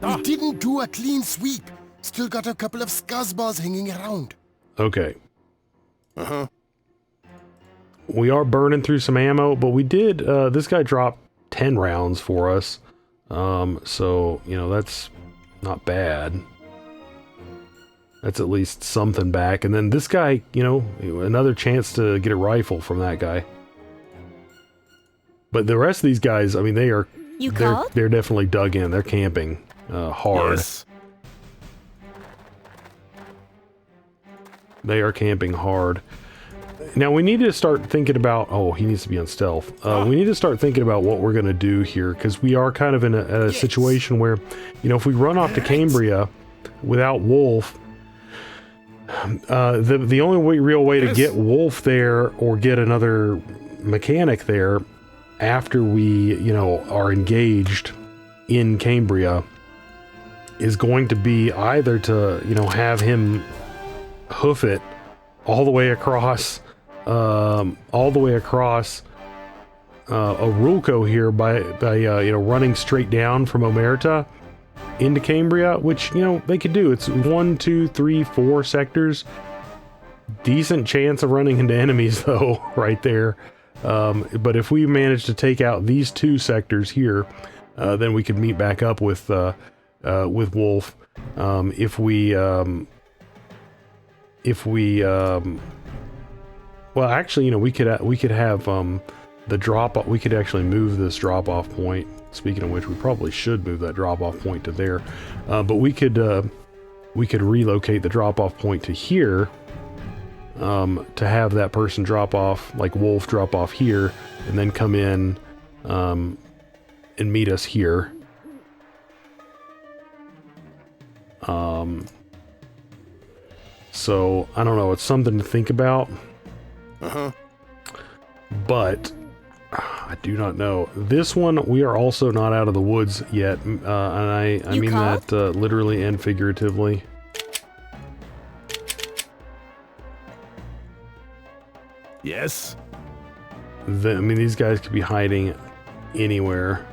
We didn't do a clean sweep. Still got a couple of scuzzballs hanging around. Okay. Uh-huh. We are burning through some ammo, but we did, this guy dropped 10 rounds for us. So, you know, that's not bad. That's at least something back. And then this guy, you know, another chance to get a rifle from that guy. But the rest of these guys, I mean, they're definitely dug in. They're camping hard. Yes. They are camping hard. Now we need to start thinking about, oh, he needs to be on stealth. We need to start thinking about what we're going to do here, because we are kind of in a situation where, you know, if we run off to Cambria without Wolf, the only real way to get Wolf there or get another mechanic there after we, you know, are engaged in Cambria is going to be either to, you know, have him hoof it all the way across Arulco here by you know, running straight down from Omerta into Cambria, which, you know, they could do. It's 1, 2, 3, 4 sectors. Decent chance of running into enemies though, right there. But if we manage to take out these 2 sectors here, then we could meet back up with Wolf. Well, actually, you know, we could have the drop. We could actually move this drop-off point. Speaking of which, we probably should move that drop-off point to there. But we could relocate the drop-off point to here. To have that person drop off, like Wolf drop off here, and then come in and meet us here. So, I don't know, it's something to think about. Uh-huh. But I do not know. This one, we are also not out of the woods yet, and I mean called? that literally and figuratively. Yes? I mean, these guys could be hiding anywhere,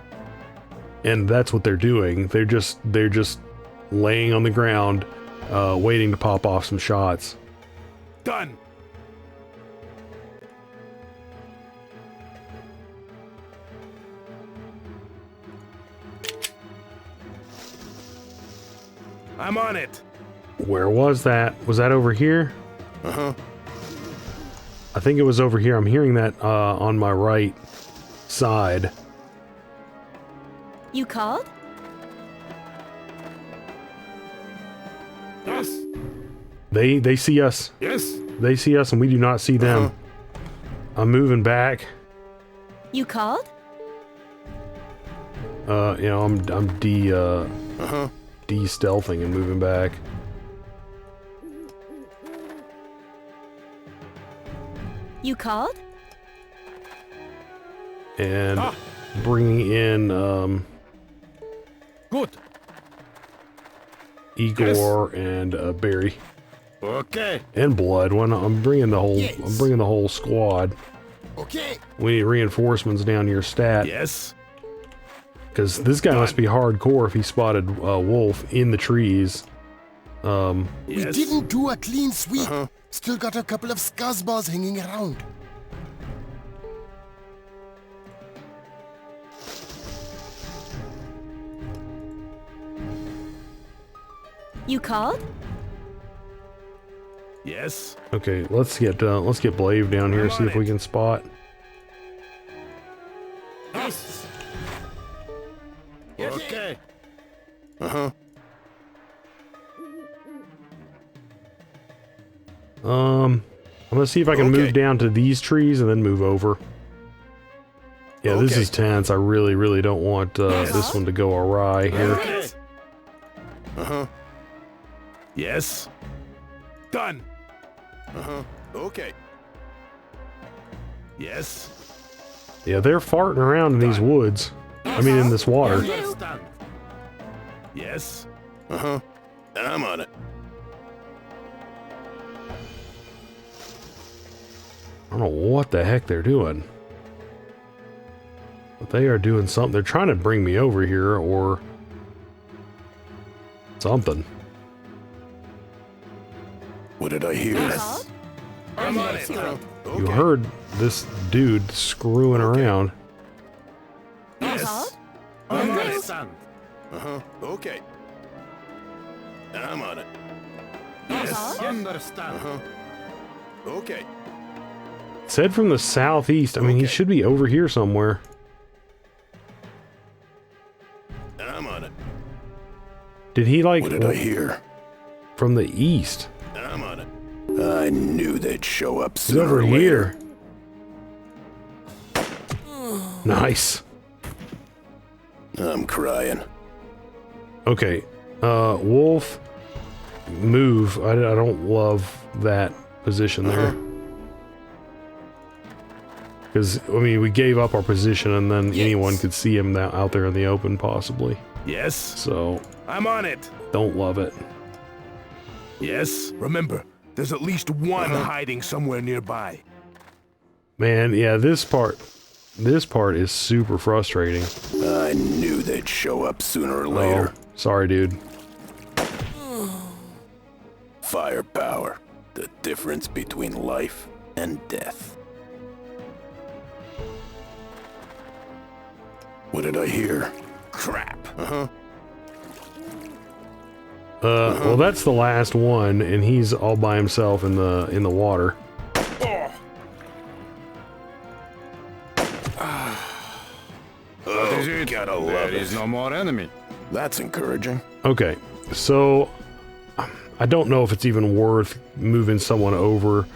and that's what they're doing. They're just laying on the ground, waiting to pop off some shots. Done! I'm on it! Where was that? Was that over here? Uh-huh. I think it was over here. I'm hearing that on my right side. You called? Yes! They see us. Yes! They see us and we do not see them. I'm moving back. You called? You know, I'm de-stealthing and moving back. You called? And bringing in Good. Igor and Barry Okay. and Blood. When I'm bringing the whole squad. Okay. We need reinforcements down your stat. Yes? Because this guy must be hardcore if he spotted Wolf in the trees. We Yes? didn't do a clean sweep. Still got a couple of scuzzballs hanging around. You called? Yes? Okay, let's get Blave down here, see if we can spot. Yes! Okay. Uh-huh. I'm gonna see if I can move down to these trees and then move over. Yeah, this is tense. I really don't want this one to go awry here. Okay. Uh-huh. Yes? Done! Uh-huh. Okay. Yes? Yeah, they're farting around in these woods. I mean, in this water. Understand. Yes? Uh-huh. I'm on it. I don't know what the heck they're doing. But they are doing something. They're trying to bring me over here or something. What did I hear? Called? I'm on it. You heard this dude screwing around. You called? Understand. Uh-huh. Okay. I'm on it. Yes? Understand. Uh-huh. Okay. Said from the southeast. I mean, he should be over here somewhere. I'm on it. Did he like... What did I hear? From the east. I'm on it. I knew they'd show up He's sooner over or later. here. Nice. I'm crying. Okay. Wolf. Move. I don't love that position there. Because, I mean, we gave up our position and then anyone could see him out there in the open, possibly. Yes? So, I'm on it. don't love it. Yes? Remember, there's at least one hiding somewhere nearby. Man, yeah, this part is super frustrating. I knew they'd show up sooner or later. Oh, sorry, dude. Firepower. The difference between life and death. What did I hear? Crap. Uh-huh. Well, that's the last one, and he's all by himself in the water. Oh, gotta love it. no more enemy. That's encouraging. Okay, so I don't know if it's even worth moving someone over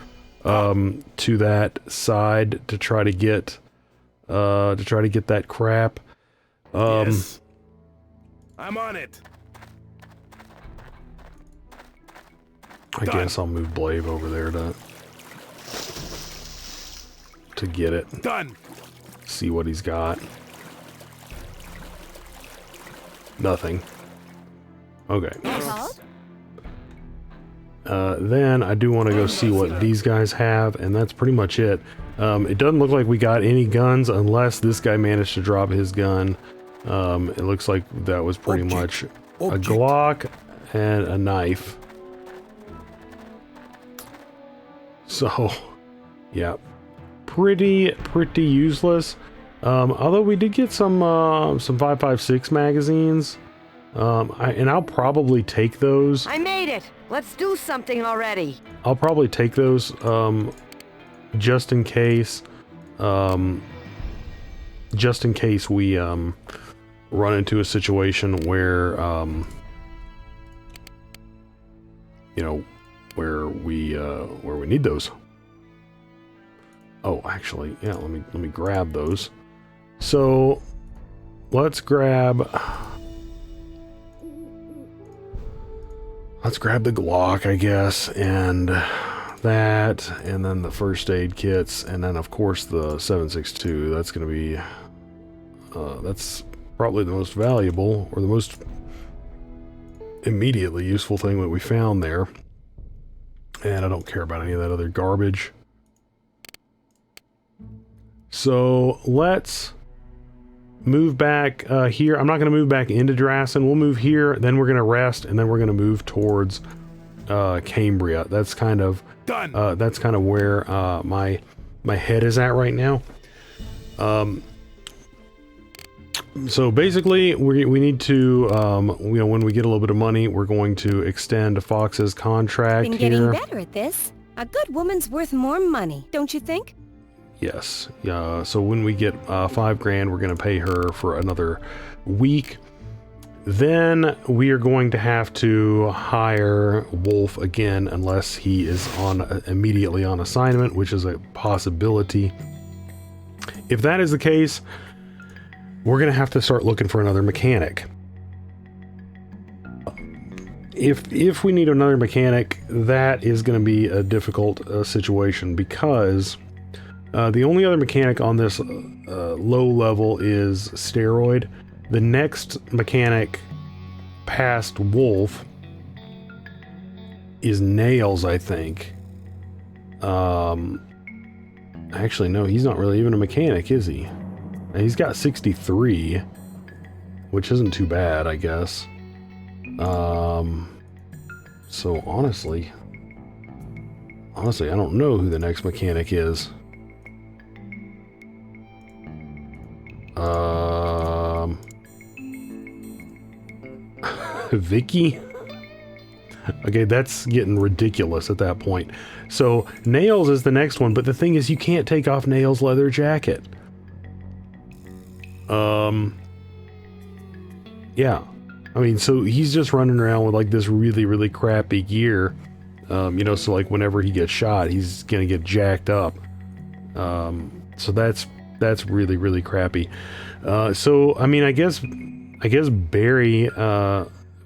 to that side to try to get that crap. Yes. I'm on it. I guess I'll move Blave over there to get it. Done. see what he's got. Nothing. Okay. Then I do want to go see what these guys have, and that's pretty much it. It doesn't look like we got any guns unless this guy managed to drop his gun. It looks like that was pretty much a Glock and a knife. So, yeah, pretty useless. Although we did get some 5.56 magazines. And I'll probably take those. I made it. Let's do something already. I'll probably take those, just in case we, run into a situation where, you know, where we need those. Oh, actually, yeah, let me grab those. So, let's grab the Glock, I guess, and that, and then the first aid kits, and then of course the 7.62. That's going to be, that's probably the most valuable, or the most immediately useful thing that we found there. And I don't care about any of that other garbage. So let's move back here. I'm not going to move back into Drassen. We'll move here, then we're going to rest, and then we're going to move towards Cambria. That's kind of done. That's kind of where my head is at right now. So basically, we need to, you know, when we get a little bit of money, we're going to extend Fox's contract Been here. getting better at this. A good woman's worth more money, don't you think? Yes. So when we get $5 grand, we're going to pay her for another week. Then we are going to have to hire Wolf again, unless he is immediately on assignment, which is a possibility. If that is the case, we're going to have to start looking for another mechanic. If we need another mechanic, that is going to be a difficult situation, because the only other mechanic on this low level is Steroid. The next mechanic past Wolf is Nails, I think. Actually, no, he's not really even a mechanic, is he? And he's got 63, which isn't too bad, I guess. So honestly, I don't know who the next mechanic is. Vicky? Okay, that's getting ridiculous at that point. So Nails is the next one, but the thing is, you can't take off Nails' leather jacket. Yeah. I mean, so he's just running around with like this really, really crappy gear. You know, so like whenever he gets shot, he's gonna get jacked up. So that's really, really crappy. So I mean, I guess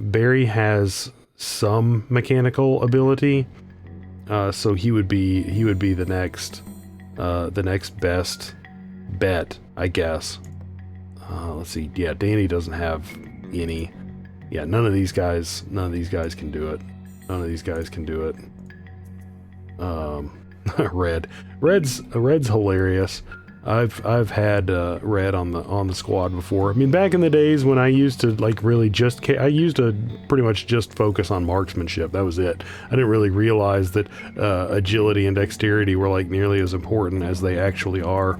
Barry has some mechanical ability. So he would be the next best bet, I guess. Let's see. Yeah, Danny doesn't have any. Yeah, none of these guys can do it. None of these guys can do it. Red's hilarious. I've had Red on the squad before. I mean, back in the days when I used to like really I used to pretty much just focus on marksmanship. That was it. I didn't really realize that agility and dexterity were like nearly as important as they actually are.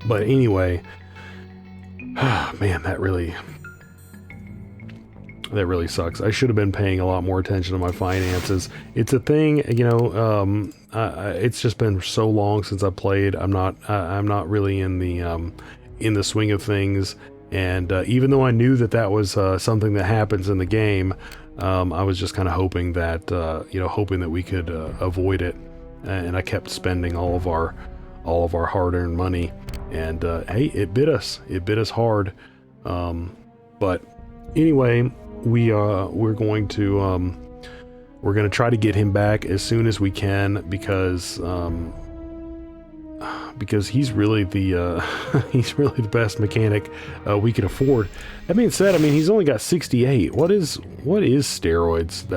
But anyway, man, that really sucks. I should have been paying a lot more attention to my finances. It's a thing, you know. It's just been so long since I played. I'm not really in the swing of things. And even though I knew that was something that happens in the game, I was just kind of hoping that hoping that we could avoid it. And I kept spending all of our hard-earned money. And hey, it bit us. It bit us hard. But anyway, we're going to try to get him back as soon as we can, because because he's really the he's really the best mechanic we can afford. That being said, I mean, he's only got 68. What is steroids?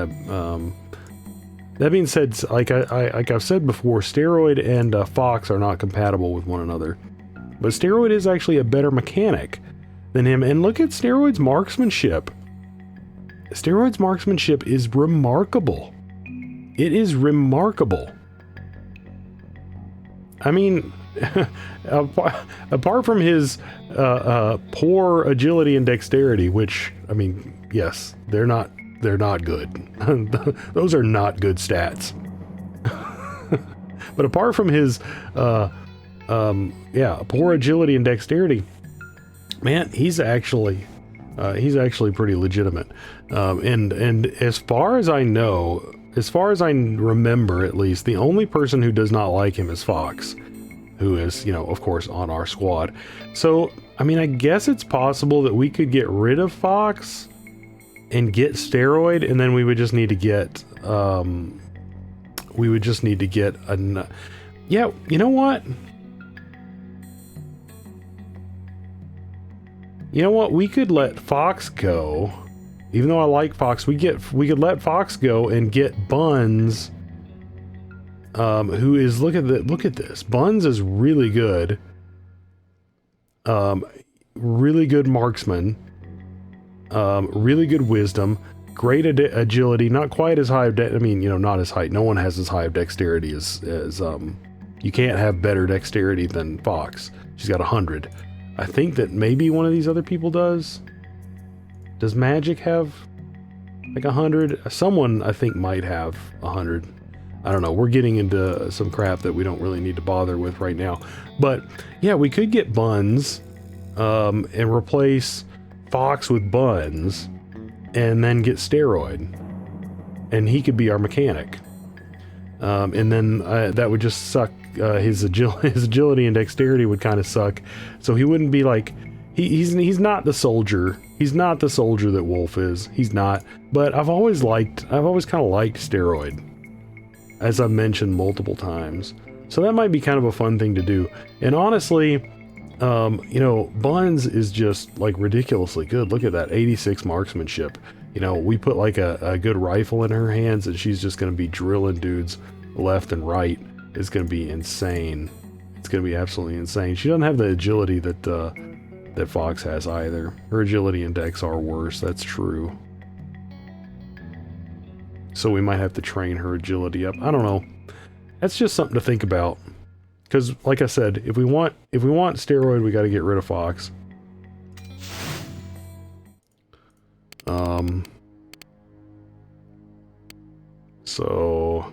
That being said, like I've said before, Steroid and Fox are not compatible with one another. But Steroid is actually a better mechanic than him. And look at Steroid's marksmanship. Steroid's marksmanship is remarkable. It is remarkable. I mean, apart from his poor agility and dexterity, which, I mean, yes, they're not good. Those are not good stats. But apart from his poor agility and dexterity, man, he's actually pretty legitimate. And as far as I know, as far as I remember, at least, the only person who does not like him is Fox, who is, you know, of course, on our squad. So, I mean, I guess it's possible that we could get rid of Fox and get Steroid, and then we would just need to get, yeah, you know what? You know what? We could let Fox go. Even though I like Fox, we could let Fox go and get Buns, who is, look at this. Buns is really good. Really good marksman. Really good wisdom. Great agility. Not quite as high. I mean, you know, not as high. No one has as high of dexterity as you can't have better dexterity than Fox. She's got 100. I think that maybe one of these other people does. Does Magic have like 100? Someone I think might have 100. I don't know. We're getting into some crap that we don't really need to bother with right now. But yeah, we could get Buns and replace Fox with Buns and then get Steroid. And he could be our mechanic. And then that would just suck. His agility and dexterity would kind of suck. So he wouldn't be like... He's not the soldier. He's not the soldier that Wolf is. He's not. But I've always kind of liked Steroid, as I've mentioned multiple times. So that might be kind of a fun thing to do. And honestly, you know, Buns is just like ridiculously good. Look at that 86 marksmanship. You know, we put like a good rifle in her hands and she's just going to be drilling dudes left and right. It's going to be insane. It's going to be absolutely insane. She doesn't have the agility that Fox has either. Her agility and dex are worse, that's true. So we might have to train her agility up. I don't know. That's just something to think about. Because, like I said, if we want Steroid, we got to get rid of Fox. So...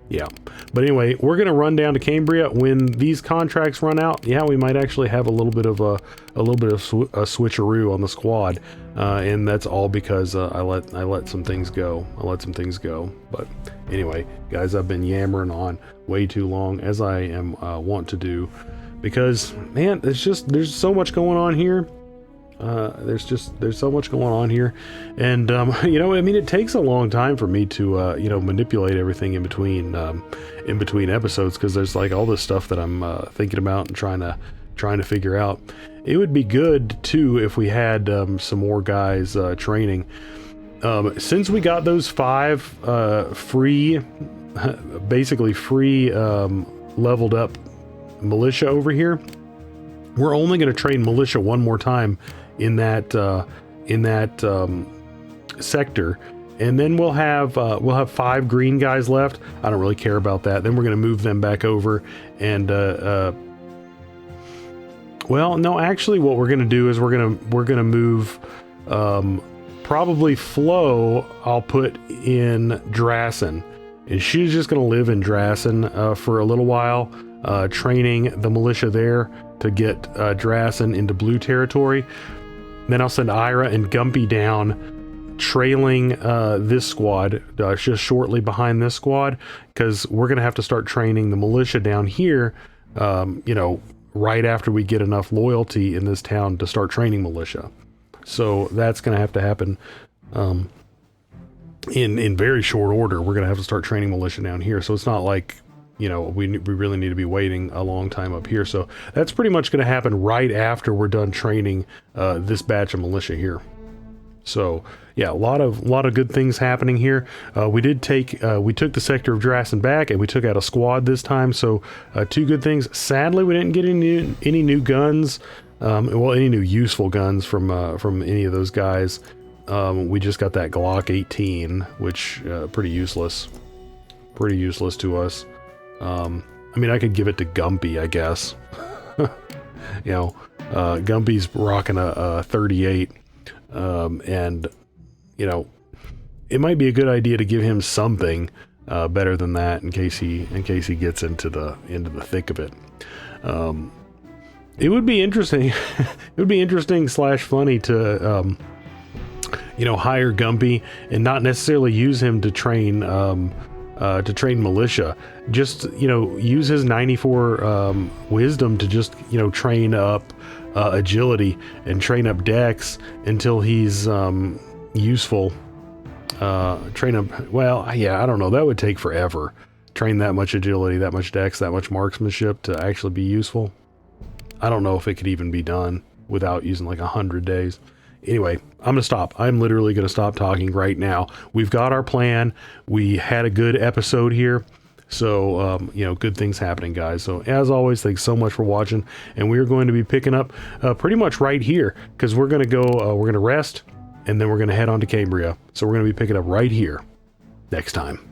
yeah, but anyway, we're gonna run down to Cambria when these contracts run out. Yeah, we might actually have a little bit of a switcheroo on the squad, and that's all because I let some things go. But anyway, guys, I've been yammering on way too long, as I am want to do, because man, there's so much going on here. There's so much going on here, and you know, I mean, it takes a long time for me to you know, manipulate everything in between episodes, because there's like all this stuff that I'm thinking about and trying to figure out. It would be good too if we had some more guys training. Since we got those 5 basically free leveled up militia over here, we're only going to train militia one more time in that sector, and then we'll have 5 green guys left. I don't really care about that. Then we're going to move them back over, and well, no, actually, what we're going to do is we're going to move probably Flo. I'll put in Drassen, and she's just going to live in Drassen for a little while, training the militia there to get Drassen into blue territory. Then I'll send Ira and Gumpy down, trailing this squad, just shortly behind this squad, because we're going to have to start training the militia down here, you know, right after we get enough loyalty in this town to start training militia. So that's going to have to happen in very short order. We're going to have to start training militia down here. So it's not like, you know, we really need to be waiting a long time up here. So that's pretty much going to happen right after we're done training this batch of militia here. So yeah, a lot of good things happening here. We took the sector of Drassen back, and we took out a squad this time. So 2 good things. Sadly, we didn't get any new guns. Well, any new useful guns from any of those guys. We just got that Glock 18, which pretty useless to us. I mean, I could give it to Gumpy, I guess. You know, Gumpy's rocking a 38, and you know, it might be a good idea to give him something better than that in case he gets into the thick of it. It would be interesting. It would be interesting / funny to you know, hire Gumpy and not necessarily use him to train militia. Just, you know, use his 94 wisdom to just, you know, train up agility and train up dex until he's useful. Train up, well, yeah, I don't know, that would take forever. Train that much agility, that much dex, that much marksmanship to actually be useful. I don't know if it could even be done without using like 100 days. Anyway, I'm gonna stop. I'm literally gonna stop talking right now. We've got our plan. We had a good episode here. So, you know, good things happening, guys. So as always, thanks so much for watching. And we're going to be picking up pretty much right here, because we're going to go, we're going to rest, and then we're going to head on to Cambria. So we're going to be picking up right here next time.